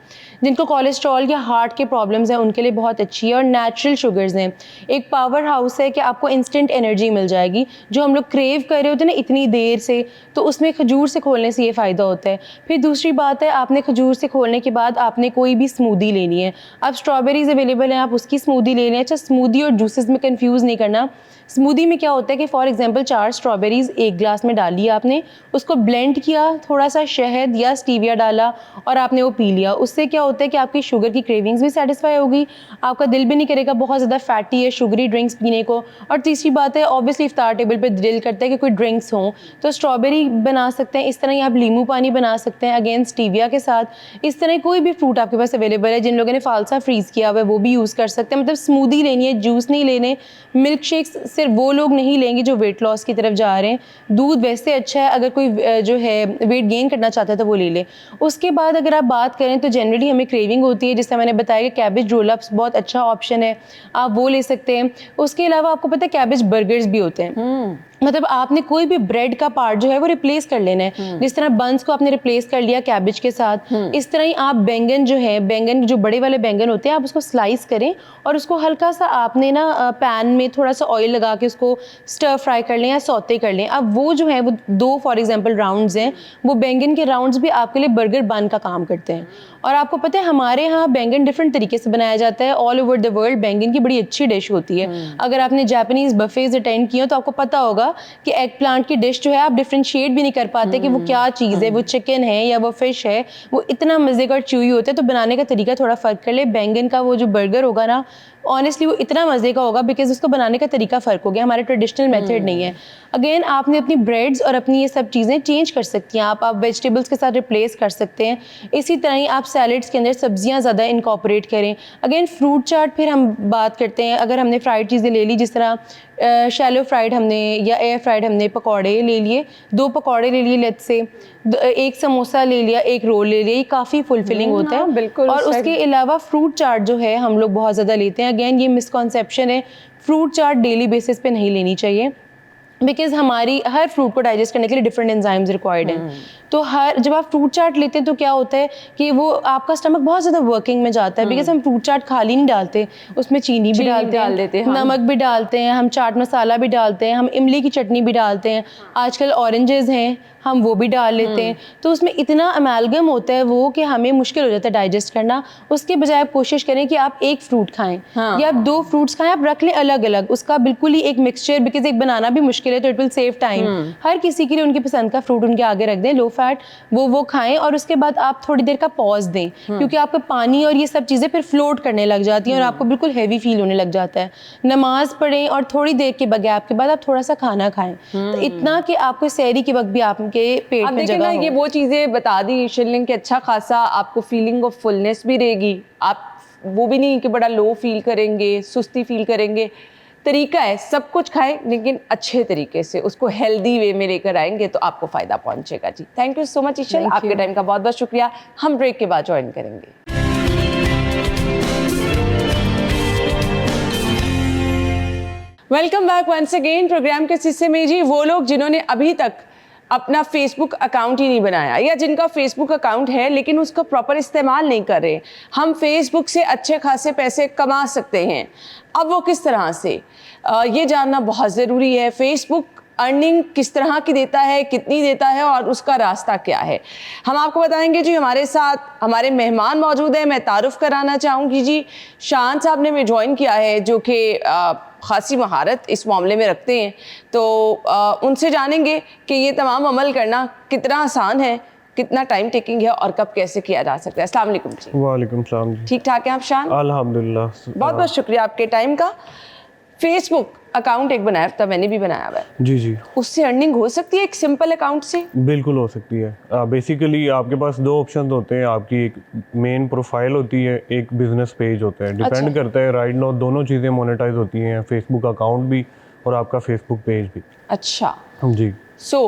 जिनको कोलेस्ट्रॉल या हार्ट के प्रॉब्लम्स हैं उनके लिए बहुत अच्छी है, और नेचुरल शुगर्स हैं। एक पावर हाउस है कि आपको इंस्टेंट एनर्जी मिल जाएगी, जो हम लोग क्रेव कर रहे होते हैं ना इतनी देर से, तो उसमें खजूर से खोलने से ये फ़ायदा होता है। फिर दूसरी बात है, आपने खजूर से खोलने के बाद आपने कोई भी स्मूदी लेनी है। अब स्ट्रॉबेरीज अवेलेबल हैं, आप उसकी स्मूदी ले लें। अच्छा, स्मूदी और जूसेस में कंफ्यूज नहीं करना। स्मूदी में क्या होता है कि फॉर एग्जांपल 4 स्ट्रॉबेरीज एक ग्लास में डाल लिया आपने, उसको ब्लेंड किया, थोड़ा सा शहद या स्टीविया डाला और आपने वो पी लिया। उससे क्या होता है कि आपकी शुगर की क्रेविंग्स भी सेटिस्फाई होगी, आपका दिल भी नहीं करेगा बहुत ज़्यादा फैटी या शुगरी ड्रिंक्स पीने को। और तीसरी बात है, ऑब्वियसली इफ्तार टेबल पे दिल करता है कि कोई ड्रिंक्स हों, तो स्ट्रॉबेरी बना सकते हैं। इस तरह ही आप नींबू पानी बना सकते हैं अगेन स्टीविया के साथ। इस तरह कोई भी फ्रूट आपके पास अवेलेबल है, जिन लोगों ने फालसा फ्रीज़ किया हुआ है वो भी यूज़ कर सकते हैं। मतलब स्मूदी लेनी है, जूस नहीं लेने। मिल्क शेक्स सिर्फ वो लोग नहीं लेंगे जो वेट लॉस की तरफ जा रहे हैं। दूध वैसे अच्छा है, अगर कोई जो है वेट गेन करना चाहता है तो वो ले ले। उसके बाद अगर आप बात करें तो जनरली हमें क्रेविंग होती है, जिससे मैंने बताया कि कैबेज रोल अप्स बहुत अच्छा ऑप्शन है, आप वो ले सकते हैं। उसके अलावा आपको पता है कैबेज बर्गर्स भी होते हैं। मतलब आपने कोई भी ब्रेड का पार्ट जो है वो रिप्लेस कर लेना है। जिस तरह बंस को आपने रिप्लेस कर लिया कैबेज के साथ, इस तरह ही आप बैंगन जो है, बैंगन जो बड़े वाले बैंगन होते हैं, आप उसको स्लाइस करें और उसको हल्का सा आपने ना पैन में थोड़ा सा ऑयल लगा के उसको स्टर फ्राई कर लें या सौते कर लें। अब वो जो है वो 2 फॉर एग्जांपल राउंड्स हैं, वो बैंगन के राउंड्स भी आपके लिए बर्गर बन का काम करते हैं। और आपको पता है हमारे यहाँ बैंगन डिफरेंट तरीके से बनाया जाता है। ऑल ओवर द वर्ल्ड बैंगन की बड़ी अच्छी डिश होती है। अगर आपने जापानीज बफेज अटेंड किए हो तो आपको पता होगा कि एग प्लांट की डिश जो है आप डिफरेंशिएट भी नहीं कर पाते कि वो क्या चीज़ है, वो चिकन है या वो फिश है। वो इतना मज़े का च्यूई होता है, तो बनाने का तरीका थोड़ा फ़र्क कर ले। बैंगन का वो जो बर्गर होगा ना, ऑनेस्टली वो इतना मज़े का होगा बिकॉज उसको बनाने का तरीका फ़र्क हो गया, हमारा ट्रेडिशनल मेथड नहीं है। अगेन आपने अपनी ब्रेड्स और अपनी ये सब चीज़ें चेंज कर सकती हैं, आप वेजिटेबल्स के साथ रिप्लेस कर सकते हैं। इसी तरह ही आप सैलड्स के अंदर सब्जियां ज़्यादा इनकॉपरेट करें। अगेन फ्रूट चाट फिर हम बात करते हैं, अगर हमने फ्राइड चीज़ें ले ली, जिस तरह शैलो फ्राइड हमने या एयर फ्राइड हमने पकौड़े ले लिए, 2 पकौड़े ले लिए लेट्स से, एक समोसा ले लिया, एक रोल ले लिया, ये काफ़ी फुलफिलिंग होता है। बिल्कुल। और उसके अलावा फ्रूट चाट जो है हम लोग बहुत ज़्यादा लेते हैं। अगेन ये मिसकॉन्सेप्शन है, फ्रूट चाट डेली बेसिस पे नहीं लेनी चाहिए बिकॉज हमारी हर फ्रूट को डाइजेस्ट करने के लिए डिफरेंट एंजाइम्स रिक्वायर्ड हैं। तो जब आप फ्रूट चाट लेते हैं तो क्या होता है कि वो आपका स्टमक बहुत ज़्यादा वर्किंग में जाता है बिकॉज हम फ्रूट चाट खाली नहीं डालते, उसमें चीनी भी डाल देते हैं, नमक भी डालते हैं, हम चाट मसाला भी डालते हैं, हम इमली की चटनी भी डालते हैं, आजकल ऑरेंजेस हैं हम वो भी डाल लेते हैं। तो उसमें इतना अमेलगम होता है वो कि हमें मुश्किल हो जाता है डाइजेस्ट करना। उसके बजाय आप कोशिश करें कि आप एक फ्रूट खाएं या आप 2 फ्रूट्स खाएं, आप रख लें अलग अलग, उसका बिल्कुल ही एक मिक्सचर, बिकॉज एक बनाना भी मुश्किल है तो इट विल सेव टाइम। हर किसी के लिए उनकी पसंद का फ्रूट उनके आगे रख दें, लो फैट, वो खाएं और उसके बाद आप थोड़ी देर का पॉज दें क्योंकि आपका पानी और ये सब चीज़ें फिर फ्लोट करने लग जाती हैं और आपको बिल्कुल हैवी फील होने लग जाता है। नमाज पढ़ें और थोड़ी देर के गैप के बाद आप थोड़ा सा खाना खाएं, तो इतना कि आपको सहरी के वक्त भी आपके पेट में जगह हो। ये वो चीज़ें बता दी शिल्लिंग कि अच्छा खासा आपको फीलिंग ऑफ फुलनेस भी रहेगी, आप वो भी नहीं कि बड़ा लो फील करेंगे, सुस्ती फील करेंगे। तरीका है, सब कुछ खाएं लेकिन अच्छे तरीके से, उसको हेल्दी वे में लेकर आएंगे तो आपको फ़ायदा पहुंचेगा। जी थैंक यू सो मच ईशल, आपके टाइम का बहुत बहुत शुक्रिया। हम ब्रेक के बाद ज्वाइन करेंगे। Welcome back once again. Programme के हिस्से में जी वो लोग जिन्होंने अभी तक अपना फेसबुक अकाउंट ही नहीं बनाया या जिनका फेसबुक अकाउंट है लेकिन उसका प्रॉपर इस्तेमाल नहीं कर रहे, हम फेसबुक से अच्छे खासे पैसे कमा सकते हैं। अब वो किस तरह से, ये जानना बहुत ज़रूरी है। फेसबुक अर्निंग किस तरह की देता है, कितनी देता है और उसका रास्ता क्या है, हम आपको बताएंगे जी। हमारे साथ हमारे मेहमान मौजूद हैं। मैं तारुफ कराना चाहूँगी जी, शान साहब ने हमें ज्वाइन किया है जो कि ख़ासी महारत इस मामले में रखते हैं, तो उनसे जानेंगे कि ये तमाम अमल करना कितना आसान है, कितना टाइम टेकिंग है और कब कैसे किया जा सकता है। अस्सलाम वालेकुम जी। वालेकुम सलाम जी। ठीक ठाक हैं आप शान? अल्हम्दुलिल्लाह। बहुत बहुत शुक्रिया आपके टाइम का। फेसबुक अकाउंट एक बनाया था, मैंने भी बनाया हुआ है। जी जी, उससे अर्निंग हो सकती है एक सिंपल अकाउंट से? बिल्कुल हो सकती है। बेसिकली आपके पास 2 ऑप्शन होते हैं, आपकी एक मेन प्रोफाइल होती है, एक बिजनेस पेज होता है। डिपेंड करता है, राइट नाउ दोनों चीज़ें मोनेटाइज होती हैं, फेसबुक अकाउंट भी और आपका फेसबुक पेज भी। अच्छा जी, सो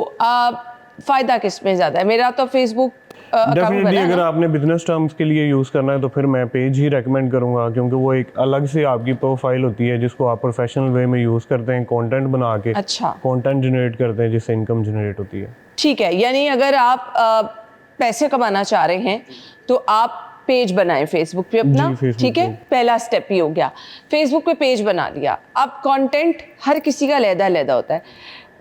फ़ायदा किस में ज़्यादा है? मेरा तो फेसबुक डेफिनेटली अगर आपने बिजनेस टर्म्स के लिए यूज़ करना है तो फिर मैं पेज ही रेकमेंड करूंगा, क्योंकि वो एक अलग से आपकी प्रोफाइल होती है जिसको आप प्रोफेशनल वे में यूज़ करते हैं, कंटेंट बना के अच्छा कंटेंट जनरेट करते हैं जिससे इनकम जनरेट होती है। ठीक है, यानी अगर आप पैसे कमाना चाह रहे हैं तो आप पेज बनाएं फेसबुक पे अपना, जी, Facebook ठीक है, पे। पहला स्टेप ही हो गया। फेसबुक पे पेज बना लिया, अब कंटेंट हर किसी का अलग-अलग होता है,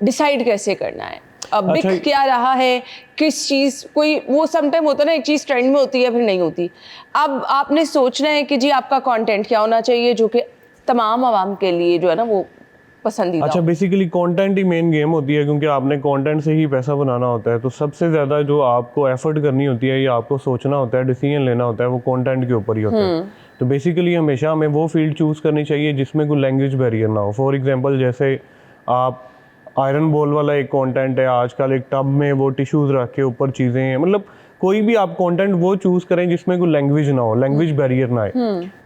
डिसाइड कैसे करना है? अब बिक अच्छा, क्या रहा है, किस चीज़, कोई वो समटाइम होता है ना, एक चीज़ ट्रेंड में होती है फिर नहीं होती। अब आपने सोचना है कि जी आपका कंटेंट क्या होना चाहिए जो कि तमाम आवाम के लिए जो है ना वो पसंदीदा अच्छा, हो। बेसिकली कंटेंट ही मेन गेम होती है, क्योंकि आपने कंटेंट से ही पैसा बनाना होता है। तो सबसे ज़्यादा जो आपको एफर्ट करनी होती है या आपको सोचना होता है, डिसीजन लेना होता है, वो कंटेंट के ऊपर ही होता है। तो बेसिकली हमेशा हमें वो फील्ड चूज़ करनी चाहिए जिसमें कोई लैंग्वेज बैरियर ना हो। फॉर एग्जांपल जैसे आप आयरन बॉल वाला एक कंटेंट है, आजकल एक टब में वो टिश्यूज़ रख के ऊपर चीज़ें हैं, मतलब कोई भी आप कंटेंट वो चूज़ करें जिसमें कोई लैंग्वेज ना हो, लैंग्वेज बैरियर ना आए।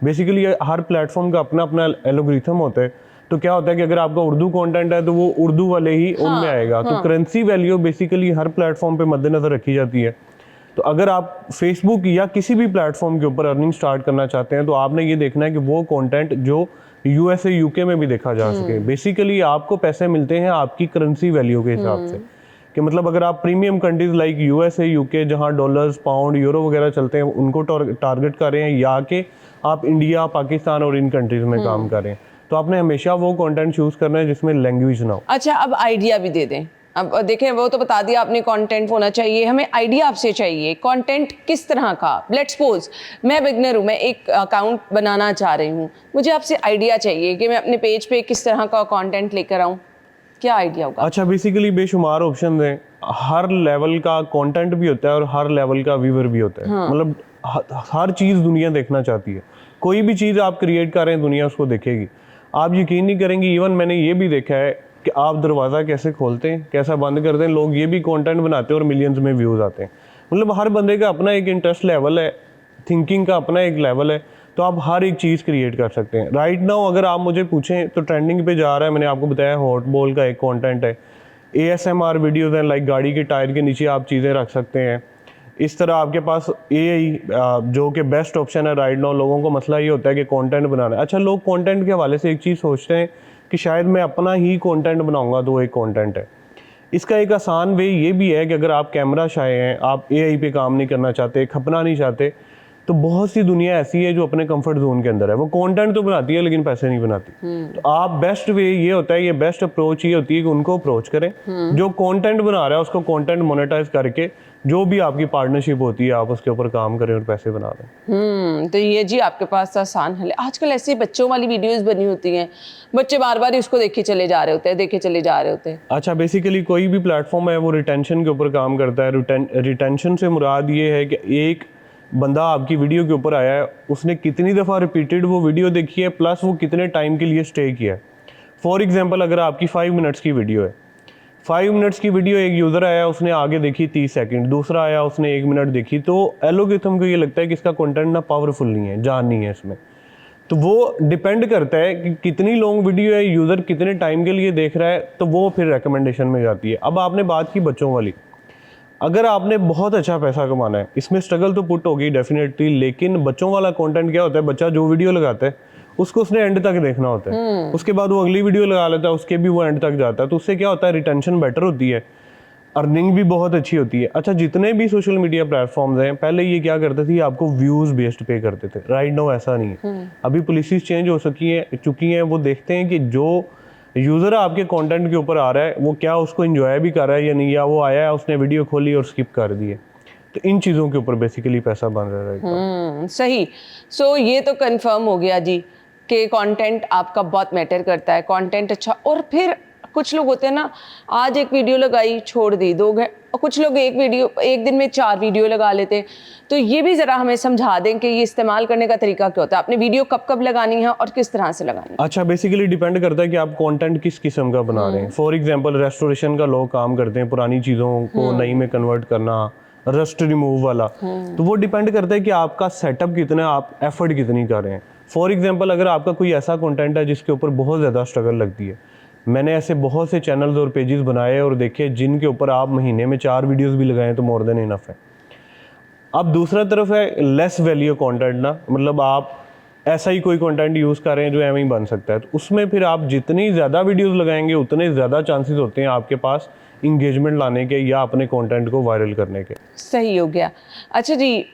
बेसिकली हर प्लेटफॉर्म का अपना अपना एल्गोरिथम होता है। तो क्या होता है कि अगर आपका उर्दू कंटेंट है तो वो उर्दू वाले ही उनमें आएगा। तो करेंसी वैल्यू बेसिकली हर प्लेटफॉर्म पे मद्देनजर रखी जाती है। तो अगर आप फेसबुक या किसी भी प्लेटफॉर्म के ऊपर अर्निंग स्टार्ट करना चाहते हैं तो आपने ये देखना है कि वो कंटेंट जो यूएसए यूके में भी देखा जा सके। बेसिकली आपको पैसे मिलते हैं आपकी करेंसी वैल्यू के हिसाब से, कि मतलब अगर आप premium countries like USA UK जहां डॉलर्स पाउंड यूरो वगैरह चलते हैं उनको टारगेट कर रहे हैं, या कि आप इंडिया पाकिस्तान और इन कंट्रीज में काम कर रहे हैं, तो आपने हमेशा वो कंटेंट चूज करना है जिसमें लैंग्वेज ना हो। अच्छा, अब आइडिया भी दे दें। अब देखें, वो तो बता दिया आपने कंटेंट होना चाहिए, हमें आइडिया आपसे चाहिए कंटेंट किस तरह का। लेट्स सपोज मैं बिगनर हूँ, मैं एक अकाउंट बनाना चाह रही हूँ, मुझे आपसे आइडिया चाहिए कि मैं अपने पेज पे किस तरह का कंटेंट लेकर आऊँ, क्या आइडिया होगा? अच्छा, बेसिकली बेशुमार ऑप्शन हैं, हर लेवल का कंटेंट भी होता है और हर लेवल का व्यूअर भी होता है। मतलब हर चीज़ दुनिया देखना चाहती है। कोई भी चीज़ आप क्रिएट कर रहे हैं दुनिया उसको देखेगी। आप यकीन नहीं करेंगे, इवन मैंने ये भी देखा है कि आप दरवाज़ा कैसे खोलते हैं, कैसा बंद करते हैं, लोग ये भी कंटेंट बनाते हैं और मिलियंस में व्यूज़ आते हैं। मतलब हर बंदे का अपना एक इंटरेस्ट लेवल है, थिंकिंग का अपना एक लेवल है, तो आप हर एक चीज़ क्रिएट कर सकते हैं। राइट नाउ अगर आप मुझे पूछें तो ट्रेंडिंग पे जा रहा है, मैंने आपको बताया हॉट बॉल का एक कंटेंट है, ASMR वीडियोज़ हैं, लाइक गाड़ी के टायर के नीचे आप चीज़ें रख सकते हैं। इस तरह आपके पास AI जो कि बेस्ट ऑप्शन है राइट नाउ। लोगों को मसला ये होता है कि कंटेंट बनाना है। अच्छा, लोग कंटेंट के हवाले से एक चीज़ सोचते हैं कि शायद मैं अपना ही कंटेंट बनाऊंगा तो एक कंटेंट है। इसका एक आसान वे ये भी है कि अगर आप कैमरा शाय हैं, आप AI पे काम नहीं करना चाहते, खपना नहीं चाहते, तो बहुत सी दुनिया ऐसी है जो अपने कंफर्ट जोन के अंदर है, वो कंटेंट तो बनाती है लेकिन पैसे नहीं बनाती। तो आप बेस्ट वे ये होता है, ये बेस्ट अप्रोच ये होती है कि उनको अप्रोच करें। जो कंटेंट बना रहा है उसको कंटेंट मोनेटाइज करके जो भी आपकी पार्टनरशिप होती है आप उसके ऊपर काम करें और पैसे बना दें। तो ये जी आपके पास आसान हल है। आजकल ऐसी बच्चों वाली वीडियोस बनी होती हैं, बच्चे बार बार उसको देखे चले जा रहे होते हैं, देखे चले जा रहे होते हैं। अच्छा, बेसिकली कोई भी प्लेटफॉर्म है वो रिटेंशन के ऊपर काम करता है। रिटेंशन से मुराद ये है कि एक बंदा आपकी वीडियो के ऊपर आया है, उसने कितनी दफ़ा रिपीटेड वो वीडियो देखी है, प्लस वो कितने टाइम के लिए स्टे किया है। फॉर एग्जांपल अगर आपकी 5 मिनट्स की वीडियो है, 5 मिनट्स की वीडियो, एक यूज़र आया उसने आगे देखी 30 सेकंड, दूसरा आया उसने 1 मिनट देखी, तो एल्गोरिथम को ये लगता है कि इसका कंटेंट ना पावरफुल नहीं है, जान नहीं है इसमें। तो वो डिपेंड करता है कि कितनी लॉन्ग वीडियो है, यूज़र कितने टाइम के लिए देख रहा है, तो वो फिर रिकमेंडेशन में जाती है। अब आपने बात की बच्चों वाली, अगर आपने बहुत अच्छा पैसा कमाना है, इसमें स्ट्रगल तो पुट होगी डेफिनेटली, लेकिन बच्चों वाला कंटेंट क्या होता है, बच्चा जो वीडियो लगाता है उसको उसने एंड तक देखना होता है, उसके बाद वो अगली वीडियो लगा लेता है, उसके भी वो एंड तक जाता है, तो उससे क्या होता है, रिटेंशन बेटर होती है, अर्निंग भी बहुत अच्छी होती है। अच्छा, जितने भी सोशल मीडिया प्लेटफॉर्म्स हैं, पहले ये क्या करते थे, आपको व्यूज़ बेस्ड पे करते थे। राइट नाउ ऐसा नहीं है, अभी पॉलिसीज चेंज हो चुकी हैं। वो देखते हैं कि जो यूज़र आपके कंटेंट के ऊपर आ रहा है वो क्या उसको एंजॉय भी कर रहा है या नहीं, या वो आया है उसने वीडियो खोली और स्किप कर दिए। तो इन चीज़ों के ऊपर बेसिकली पैसा बन रहा है। सही। सो ये तो कंफर्म हो गया जी कि कंटेंट आपका बहुत मैटर करता है, कंटेंट अच्छा। और फिर कुछ लोग होते हैं ना, आज एक वीडियो लगाई छोड़ दी, और कुछ लोग एक दिन में 4 वीडियो लगा लेते हैं। तो ये भी ज़रा हमें समझा दें कि ये इस्तेमाल करने का तरीका क्या होता है, अपनी वीडियो कब कब लगानी है और किस तरह से लगानी है। अच्छा, बेसिकली डिपेंड करता है कि आप कंटेंट किस किस्म का बना रहे हैं। फॉर एग्जांपल रेस्टोरेशन का लोग काम करते हैं, पुरानी चीज़ों को नई में कन्वर्ट करना, रस्ट रिमूव वाला, तो वो डिपेंड करता है कि आपका सेटअप कितना, आप एफर्ट कितनी कर रहे हैं। फॉर एग्जांपल अगर आपका कोई ऐसा कंटेंट है जिसके ऊपर बहुत ज़्यादा स्ट्रगल लगती है, मैंने ऐसे बहुत से चैनल्स और पेजेस बनाए और देखे जिनके ऊपर आप महीने में 4 वीडियोस भी लगाएं तो मोर देन इनफ है। अब दूसरा तरफ है लेस वैल्यू कंटेंट ना, मतलब आप ऐसा ही कोई कंटेंट यूज़ कर रहे हैं जो एवं ही बन सकता है, तो उसमें फिर आप जितनी ज़्यादा वीडियोस लगाएंगे उतने ज़्यादा चांसेस होते हैं आपके पास इंगेजमेंट लाने के या अपने कंटेंट को वायरल करने के। सही हो गया। अच्छा जी,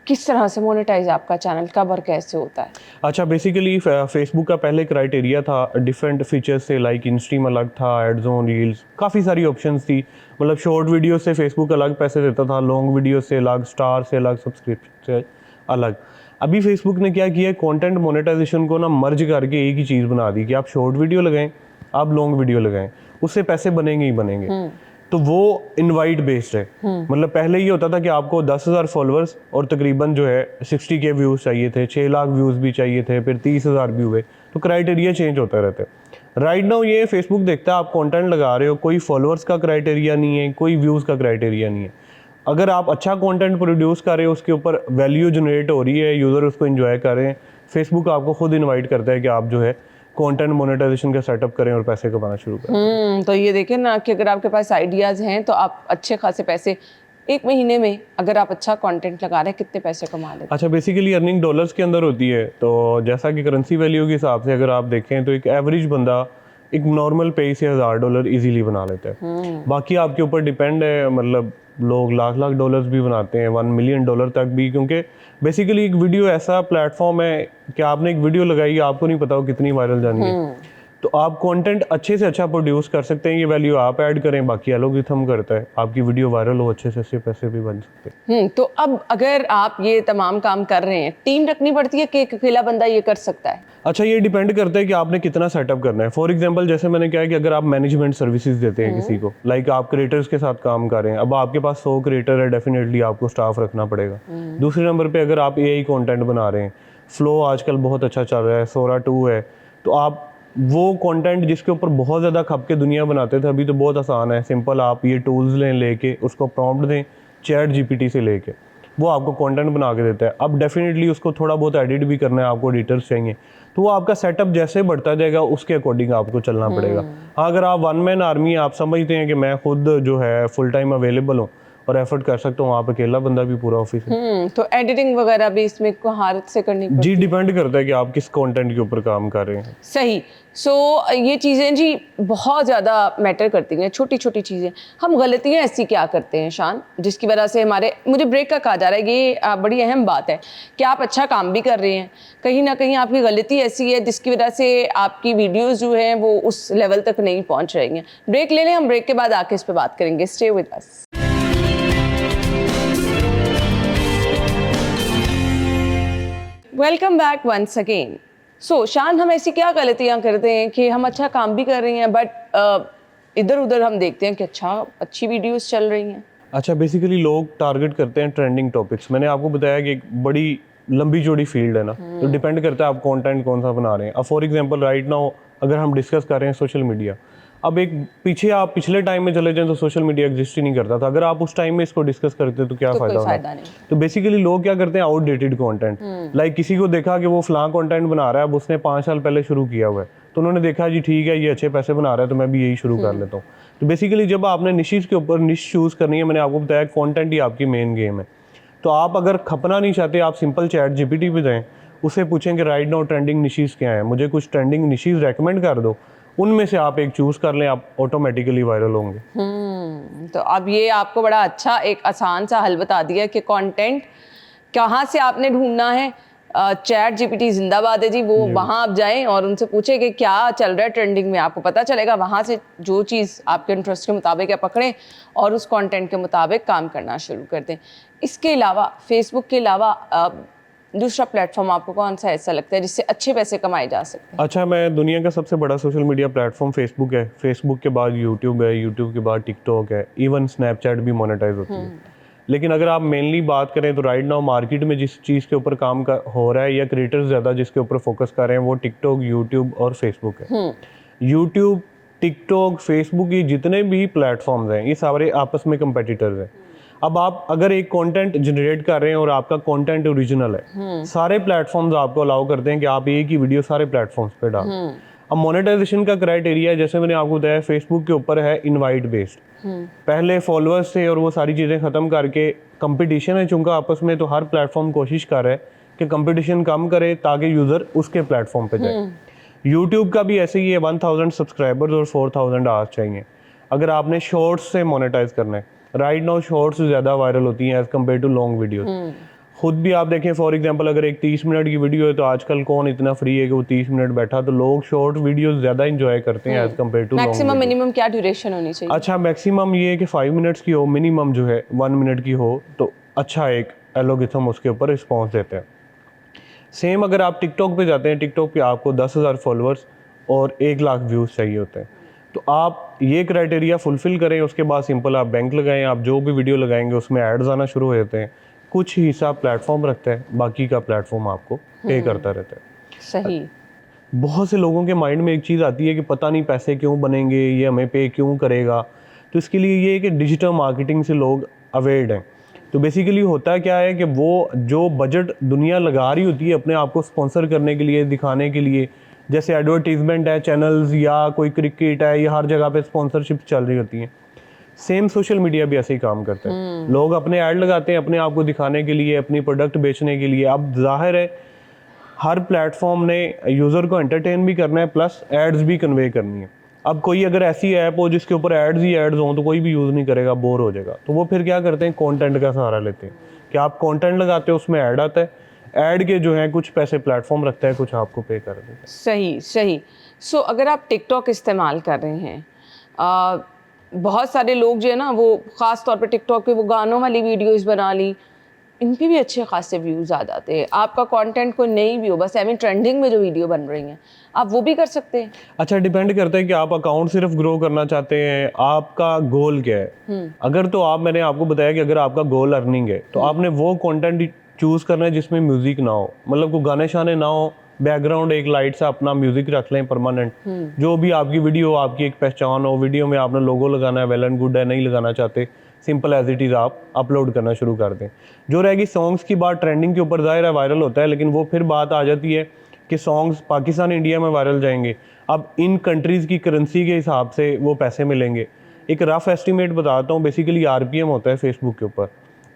किस तरह से मोनेटाइज आपका चैनल कब और कैसे होता है? अच्छा, बेसिकली फेसबुक का पहले क्राइटेरिया था, डिफरेंट फीचर्स से, लाइक इंस्ट्रीम अलग था, एड जोन, रील्स, काफ़ी सारी ऑप्शंस थी। मतलब शॉर्ट वीडियो से फेसबुक अलग पैसे देता था, लॉन्ग वीडियो से अलग, स्टार से अलग, सब्सक्रिप्शन से अलग। अभी फेसबुक ने क्या किया है, कंटेंट मोनेटाइजेशन को ना मर्ज करके एक ही चीज़ बना दी कि आप शॉर्ट वीडियो लगाएं, आप लॉन्ग वीडियो लगाएं, उससे पैसे बनेंगे ही बनेंगे। तो वो इनवाइट बेस्ड है। मतलब पहले ये होता था कि आपको 10,000 फॉलोअर्स और तकरीबन जो है 60K व्यूज़ चाहिए थे, 6 लाख व्यूज़ भी चाहिए थे, फिर 30,000 भी हुए, तो क्राइटेरिया चेंज होता रहता है। राइट नाउ ये फेसबुक देखता है आप कंटेंट लगा रहे हो, कोई फॉलोअर्स का क्राइटेरिया नहीं है, कोई व्यूज़ का क्राइटेरिया नहीं है। अगर आप अच्छा कंटेंट प्रोड्यूस कर रहे हो, उसके ऊपर वैल्यू जनरेट हो रही है, यूज़र उसको एंजॉय कर रहे हैं, फेसबुक आपको खुद इन्वाइट करता है कि आप जो है कंटेंट मोनेटाइजेशन का सेटअप करें और पैसे कमाना शुरू करें। तो ये देखें ना कि अगर आपके पास आइडियाज़ हैं तो आप अच्छे खासे पैसे एक महीने में, अगर आप अच्छा कंटेंट लगा रहे हैं, कितने पैसे कमा लेते हैं? अच्छा, बेसिकली अर्निंग डॉलर्स के अंदर होती है, तो जैसा कि करेंसी वैल्यू के हिसाब से अगर आप देखें तो एक एवरेज बंदा एक नॉर्मल पे से $1,000 इजीली बना लेता है। बाकी आपके ऊपर डिपेंड है, मतलब लोग लाख डॉलर्स भी बनाते हैं, $1 मिलियन तक भी, क्योंकि बेसिकली एक वीडियो ऐसा प्लेटफॉर्म है कि आपने एक वीडियो लगाई, आपको नहीं पता वो कितनी वायरल जानी है। तो आप कंटेंट अच्छे से अच्छा प्रोड्यूस कर सकते हैं, ये वैल्यू आप ऐड करें, बाकी एल्गोरिथम करता है, आपकी वीडियो वायरल हो, अच्छे से अच्छे पैसे भी बन सकते हैं। तो अब अगर आप ये तमाम काम कर रहे हैं, टीम रखनी पड़ती है कि एक अकेला बंदा ये कर सकता है? अच्छा, ये डिपेंड करता है कि आपने कितना सेटअप करना है। फॉर एग्जांपल जैसे मैंने कहा कि अगर आप मैनेजमेंट सर्विसेज देते हैं किसी को, लाइक आप क्रिएटर्स के साथ काम कर रहे हैं, अब आपके पास 100 क्रिएटर है, डेफिनेटली आपको स्टाफ रखना पड़ेगा। दूसरे नंबर पे अगर आप AI कंटेंट बना रहे हैं, फ्लो आजकल बहुत अच्छा चल रहा है, सोरा 2 है, तो आप वो कंटेंट जिसके ऊपर बहुत ज़्यादा खप के दुनिया बनाते थे, अभी तो बहुत आसान है, सिंपल आप ये टूल्स लेके उसको प्रॉम्प्ट दें चैट जीपीटी से लेके, वो आपको कंटेंट बना के देता है। अब डेफिनेटली उसको थोड़ा बहुत एडिट भी करना है, आपको एडिटर्स चाहिए, तो वो आपका सेटअप जैसे बढ़ता जाएगा उसके अकॉर्डिंग आपको चलना पड़ेगा। हाँ, अगर आप वन मैन आर्मी, आप समझते हैं कि मैं खुद जो है फुल टाइम अवेलेबल हूँ और एफर्ट कर सकता हूँ, आप अकेला बंदा भी पूरा ऑफिस है। तो एडिटिंग वगैरह भी इसमें को हाथ से करनी पड़ती जी, डिपेंड करता है कि आप किस कंटेंट के ऊपर काम कर रहे हैं। सही। सो ये चीज़ें जी बहुत ज़्यादा मैटर करती हैं, छोटी छोटी चीज़ें। हम गलतियाँ ऐसी क्या करते हैं शान, जिसकी वजह से मुझे ब्रेक का कहा जा रहा है, ये बड़ी अहम बात है कि आप अच्छा काम भी कर रहे हैं, कहीं ना कहीं आपकी गलती ऐसी है जिसकी वजह से आपकी वीडियोज़ जो हैं वो उस लेवल तक नहीं पहुँच रही हैं। ब्रेक ले लें, हम ब्रेक के बाद आके इस पर बात करेंगे। Stay with us. Welcome back once again. So Shaan, हम ऐसी क्या गलतियां करते हैं कि हम अच्छा काम भी कर रही हैं बट इधर उधर हम देखते हैं कि अच्छी वीडियोस चल रही हैं। अच्छा, बेसिकली लोग टारगेट करते हैं ट्रेंडिंग टॉपिक्स। मैंने आपको बताया कि एक बड़ी लंबी चौड़ी फील्ड है ना, तो डिपेंड करता है आप कंटेंट कौन सा बना रहे हैं। अब फॉर एग्जांपल राइट नाउ अगर हम डिस्कस कर रहे हैं सोशल मीडिया, अब एक पीछे आप पिछले टाइम में चले जाएं तो सोशल मीडिया एग्जिस्ट ही नहीं करता था। अगर आप उस टाइम में इसको डिस्कस करते तो क्या कोई फायदा फायदा होना। नहीं। तो बेसिकली लोग क्या करते हैं, आउटडेटेड कंटेंट, लाइक किसी को देखा कि वो फलां कंटेंट बना रहा है, अब उसने 5 साल पहले शुरू किया हुआ है, तो उन्होंने देखा जी ठीक है ये अच्छे पैसे बना रहा है तो मैं भी यही शुरू कर लेता हूँ। तो बेसिकली जब आपने निशिस के ऊपर निश चूज़ करनी है, मैंने आपको बताया कंटेंट ही आपकी मेन गेम है। तो आप अगर खपना नहीं चाहते, आप सिंपल चैट जीपीटी पे जाएं, उससे पूछें कि राइट नाउ ट्रेंडिंग निशिस क्या है, मुझे कुछ ट्रेंडिंग निशिस रेकमेंड कर दो, उनमें से आप एक चूज़ कर लें, आप ऑटोमेटिकली वायरल होंगे। तो अब ये आपको बड़ा अच्छा एक आसान सा हल बता दिया कि कंटेंट कहाँ से आपने ढूंढना है। चैट जीपीटी जिंदाबाद है जी, वो वहाँ आप जाएं और उनसे पूछें कि क्या चल रहा है ट्रेंडिंग में, आपको पता चलेगा। वहाँ से जो चीज़ आपके इंटरेस्ट के मुताबिक है पकड़ें और उस कंटेंट के मुताबिक काम करना शुरू कर दें। इसके अलावा फेसबुक के अलावा दूसरा प्लेटफॉर्म आपको कौन सा ऐसा लगता है जिससे अच्छे पैसे कमाए जा सकते हैं? अच्छा, मैं दुनिया का सबसे बड़ा सोशल मीडिया प्लेटफॉर्म फेसबुक है, फेसबुक के बाद यूट्यूब है, यूट्यूब के बाद टिकटॉक है, इवन स्नैपचैट भी मोनेटाइज होती है। लेकिन अगर आप मेनली बात करें तो राइट नाउ मार्केट में जिस चीज़ के ऊपर काम हो रहा है या क्रिएटर्स ज़्यादा जिसके ऊपर फोकस कर रहे हैं, वो टिकटॉक, यूट्यूब और फेसबुक है। यूट्यूब, टिकटॉक, फेसबुक, ये जितने भी प्लेटफॉर्म्स हैं ये सारे आपस में कंपेटिटर्स हैं। अब आप अगर एक कंटेंट जनरेट कर रहे हैं और आपका कंटेंट ओरिजिनल है, सारे प्लेटफॉर्म्स आपको अलाउ करते हैं कि आप एक ही वीडियो सारे प्लेटफॉर्म्स पे डालें। अब मोनेटाइजेशन का क्राइटेरिया जैसे मैंने आपको बताया, फेसबुक के ऊपर है इनवाइट बेस्ड। पहले फॉलोअर्स थे और वो सारी चीज़ें ख़त्म करके कंपटीशन है चूंकि आपस में, तो हर प्लेटफॉर्म कोशिश कर रहा है कि कंपटीशन कम करे ताकि यूज़र उसके प्लेटफॉर्म पे जाए। यूट्यूब का भी ऐसे ही है, 1000 सब्सक्राइबर्स और 4000 आवर्स चाहिए अगर आपने शॉर्ट्स से मोनेटाइज करना है। राइट नाउ शॉर्ट्स ज़्यादा वायरल होती हैं as compare to long videos. खुद भी आप देखें, फॉर एग्जांपल अगर एक 30 मिनट की वीडियो है तो आजकल कौन इतना फ्री है कि वो 30 मिनट बैठा, तो लोग शॉर्ट वीडियोस ज़्यादा इंजॉय करते हैं as compare to long. Maximum minimum क्या ड्यूरेशन होनी चाहिए? अच्छा, मैक्सिमम ये है कि 5 मिनट्स की हो, मिनिमम जो है 1 मिनट की हो, तो अच्छा एक एल्गोरिथम उसके ऊपर रिस्पॉन्स देते हैं। सेम अगर आप टिकटॉक पे जाते हैं, टिकटॉक पे आपको 10,000 फॉलोअर्स और 1 लाख व्यूज़ चाहिए होते हैं। तो आप ये क्राइटेरिया फुलफिल करें, उसके बाद सिंपल आप बैंक लगाएं, आप जो भी वीडियो लगाएंगे उसमें एड्स आना शुरू हो जाते हैं। कुछ हिस्सा प्लेटफॉर्म रखता है, बाकी का प्लेटफॉर्म आपको पे करता रहता है। सही। बहुत से लोगों के माइंड में एक चीज़ आती है कि पता नहीं पैसे क्यों बनेंगे, ये हमें पे क्यों करेगा। तो इसके लिए ये है कि डिजिटल मार्केटिंग से लोग अवेयर्ड हैं। तो बेसिकली होता क्या है कि वो जो बजट दुनिया लगा रही होती है अपने आप को स्पॉन्सर करने के लिए, दिखाने के लिए, जैसे एडवर्टीजमेंट है, चैनल्स या कोई क्रिकेट है, या हर जगह पे स्पॉन्सरशिप चल रही होती हैं। सेम सोशल मीडिया भी ऐसे ही काम करता है। लोग अपने ऐड लगाते हैं अपने आप को दिखाने के लिए, अपनी प्रोडक्ट बेचने के लिए। अब जाहिर है हर प्लेटफॉर्म ने यूज़र को एंटरटेन भी करना है प्लस एड्स भी कन्वे करनी है। अब कोई अगर ऐसी ऐप हो जिसके ऊपर एड्स ही एड्स हों तो कोई भी यूज़ नहीं करेगा, बोर हो जाएगा। तो वो फिर क्या करते हैं, कंटेंट का सहारा लेते हैं कि आप कंटेंट लगाते हो, उसमें ऐड आता है, ऐड के जो है कुछ पैसे प्लेटफॉर्म रखता है, कुछ आपको पे कर देता है। सही सही। सो अगर आप टिकटॉक इस्तेमाल कर रहे हैं, बहुत सारे लोग जो है ना वो ख़ास तौर पे टिकटॉक पे वो गानों वाली वीडियोस बना ली, इन पे भी अच्छे खासे व्यूज़ आ जाते हैं। आपका कंटेंट कोई नहीं भी हो, बस एमी ट्रेंडिंग में जो वीडियो बन रही हैं आप वो भी कर सकते हैं। अच्छा, डिपेंड करता है कि आप अकाउंट सिर्फ ग्रो करना चाहते हैं, आपका गोल क्या है। अगर तो मैंने आपको बताया कि अगर आपका गोल अर्निंग है तो आपने वो कंटेंट चूज़ करना है जिसमें म्यूज़िक ना हो, मतलब को गाने शाने ना हो, बैकग्राउंड एक लाइट सा अपना म्यूज़िक रख लें परमानेंट। जो भी आपकी वीडियो आपकी एक पहचान हो, वीडियो में आपने लोगो लगाना है, वेल एंड गुड है, नहीं लगाना चाहते सिंपल एज इट इज़ आप अपलोड करना शुरू कर दें। जो रहेगी सॉन्ग्स की बात, ट्रेंडिंग के ऊपर ज़ाहिर है वायरल होता है, लेकिन वो फिर बात आ जाती है कि सॉन्ग्स पाकिस्तान इंडिया में वायरल जाएंगे, अब इन कंट्रीज़ की करेंसी के हिसाब से वो पैसे मिलेंगे। एक रफ एस्टिमेट बताता हूँ, बेसिकली आरपीएम होता है फेसबुक के ऊपर,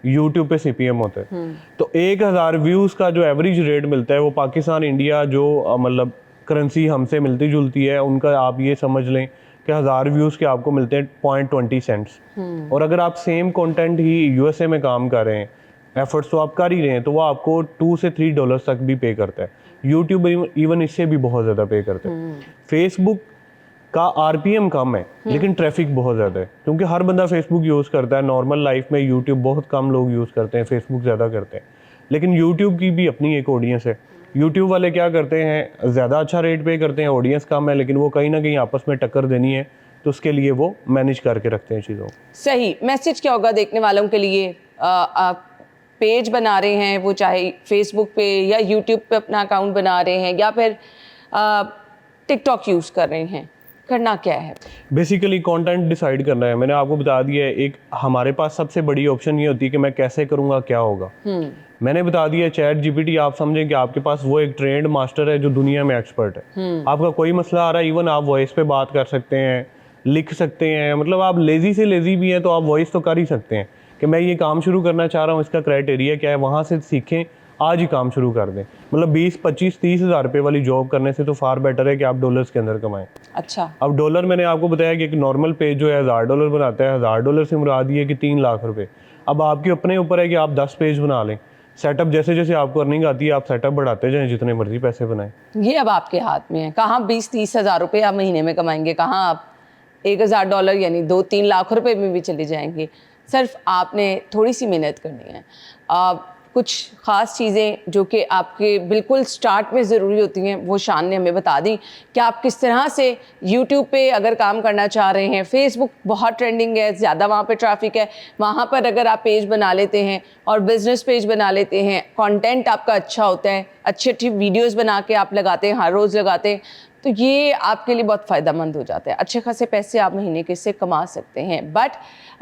यूट्यूब पे सीपीएम होता है। तो 1000 व्यूज़ का जो एवरेज रेट मिलता है वो पाकिस्तान इंडिया जो मतलब करेंसी हमसे मिलती जुलती है उनका, आप ये समझ लें कि 1000 व्यूज़ के आपको मिलते हैं 0.20 सेंट्स। और अगर आप सेम कंटेंट ही यूएसए में काम कर रहे हैं, एफर्ट्स तो आप कर ही रहे हैं, तो वो आपको $2 से $3 तक भी पे करता है। यूट्यूब इवन इससे भी बहुत ज़्यादा पे करता है। फेसबुक का आरपीएम कम है लेकिन ट्रैफिक बहुत ज़्यादा है, क्योंकि हर बंदा फेसबुक यूज़ करता है। नॉर्मल लाइफ में यूट्यूब बहुत कम लोग यूज़ करते हैं, फेसबुक ज़्यादा करते हैं। लेकिन यूट्यूब की भी अपनी एक ऑडियंस है। यूट्यूब वाले क्या करते हैं, ज़्यादा अच्छा रेट पे करते हैं, ऑडियंस कम है, लेकिन वो कहीं ना कहीं आपस में टक्कर देनी है, तो उसके लिए वो मैनेज करके रखते हैं चीज़ों। सही मैसेज क्या होगा देखने वालों के लिए? आप पेज बना रहे हैं, वो चाहे फेसबुक पे या यूट्यूब पे अपना अकाउंट बना रहे हैं या फिर टिकटॉक यूज़ कर रहे हैं, करना क्या है? बेसिकली कंटेंट डिसाइड करना है। मैंने आपको बता दिया है, एक हमारे पास सबसे बड़ी ऑप्शन ये होती है कि मैं कैसे करूँगा, क्या होगा। मैंने बता दिया चैट जीपीटी, आप समझें कि आपके पास वो एक ट्रेंड मास्टर है जो दुनिया में एक्सपर्ट है। आपका कोई मसला आ रहा है, इवन आप वॉइस पे बात कर सकते हैं, लिख सकते हैं, मतलब आप लेज़ी से लेज़ी भी हैं तो आप वॉइस तो कर ही सकते हैं कि मैं ये काम शुरू करना चाह रहा हूँ, इसका क्राइटेरिया क्या है, वहाँ से सीखें, आज ही काम शुरू कर दें। मतलब 20, 25, 30 हज़ार रुपये वाली जॉब करने से तो फार बेटर है कि आप डॉलर्स के अंदर कमाएं। अच्छा, अब डॉलर मैंने आपको बताया कि एक नॉर्मल पेज जो है $1000 बनाता है। $1000 से मुराद ये कि 3 लाख रुपए। अब आपके अपने ऊपर है कि आप 10 पेज बना लें। सेटअप जैसे जैसे आपको अर्निंग आती है आप सेटअप बढ़ाते जाएं, जितने मर्जी पैसे बनाएं। ये अब आपके हाथ में है। कहाँ 20-30 हज़ार रुपये आप महीने में कमाएंगे, कहाँ आप $1000 यानी 2-3 लाख रुपए में भी चले जाएंगे। सिर्फ आपने थोड़ी सी मेहनत करनी है। कुछ ख़ास चीज़ें जो कि आपके बिल्कुल स्टार्ट में ज़रूरी होती हैं वो शान ने हमें बता दी कि आप किस तरह से यूट्यूब पे अगर काम करना चाह रहे हैं। फेसबुक बहुत ट्रेंडिंग है, ज़्यादा वहाँ पे ट्रैफिक है, वहाँ पर अगर आप पेज बना लेते हैं और बिज़नेस पेज बना लेते हैं, कंटेंट आपका अच्छा होता है, अच्छी अच्छी वीडियोज़ बना के आप लगाते हैं, हर रोज़ लगाते हैं, तो ये आपके लिए बहुत फ़ायदेमंद हो जाता है। अच्छे खासे पैसे आप महीने के इससे कमा सकते हैं। बट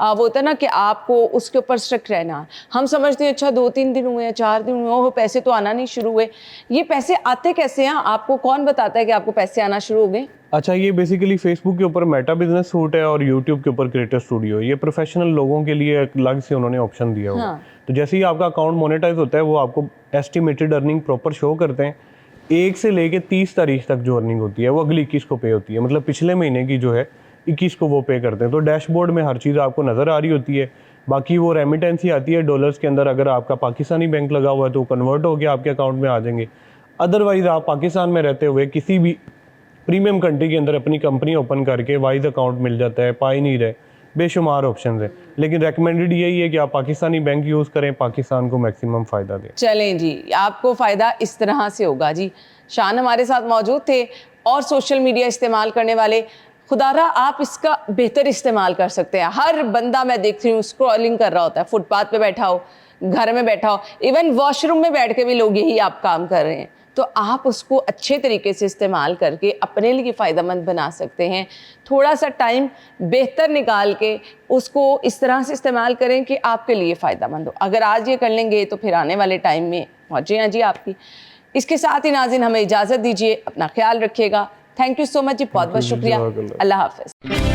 वो होता है ना कि आपको उसके ऊपर स्ट्रिक्ट रहना। हम समझते हैं अच्छा 2-3 दिन हुए हैं, 4 दिन हुए, वो पैसे तो आना नहीं शुरू हुए। ये पैसे आते कैसे हैं? आपको कौन बताता है कि आपको पैसे आना शुरू हो गए? अच्छा, ये बेसिकली फेसबुक के ऊपर मेटा बिजनेस सूट है और यूट्यूब के ऊपर क्रिएटर स्टूडियो। ये प्रोफेशनल लोगों के लिए अलग से उन्होंने ऑप्शन दिया हुआ। तो जैसे ही आपका अकाउंट मोनेटाइज होता है वो आपको एस्टिमेटेड अर्निंग प्रॉपर शो करते हैं। 1 से लेके 30 तारीख तक जो अर्निंग होती है वो अगली 21 को पे होती है। मतलब पिछले महीने की जो है 21 को वो पे करते हैं। तो डैशबोर्ड में हर चीज़ आपको नज़र आ रही होती है। बाकी वो रेमिटेंस ही आती है डॉलर्स के अंदर। अगर आपका पाकिस्तानी बैंक लगा हुआ है तो कन्वर्ट होकर आपके अकाउंट में आ जाएंगे। अदरवाइज़ आप पाकिस्तान में रहते हुए किसी भी प्रीमियम कंट्री के अंदर अपनी कंपनी ओपन करके वाइज अकाउंट मिल जाता है। पा ही नहीं रहे, बेशुमार ऑप्शन है, लेकिन रेकमेंडेड यही है कि आप पाकिस्तानी बैंक यूज़ करें, पाकिस्तान को मैक्सिमम फ़ायदा दें। चलें जी, आपको फ़ायदा इस तरह से होगा जी। शान हमारे साथ मौजूद थे। और सोशल मीडिया इस्तेमाल करने वाले, खुदारा आप इसका बेहतर इस्तेमाल कर सकते हैं। हर बंदा मैं देखती हूँ स्क्रॉलिंग कर रहा होता है, फुटपाथ पे बैठा हो, घर में बैठा हो, इवन वॉशरूम में बैठ के भी लोग यही आप काम कर रहे हैं। तो आप उसको अच्छे तरीके से इस्तेमाल करके अपने लिए फ़ायदेमंद बना सकते हैं। थोड़ा सा टाइम बेहतर निकाल के उसको इस तरह से इस्तेमाल करें कि आपके लिए फ़ायदेमंद हो। अगर आज ये कर लेंगे तो फिर आने वाले टाइम में मौजें हैं जी आपकी। इसके साथ ही नाज़रीन हमें इजाज़त दीजिए, अपना ख्याल रखिएगा। थैंक यू सो मच जी, बहुत बहुत शुक्रिया। अल्लाह हाफ़िज़।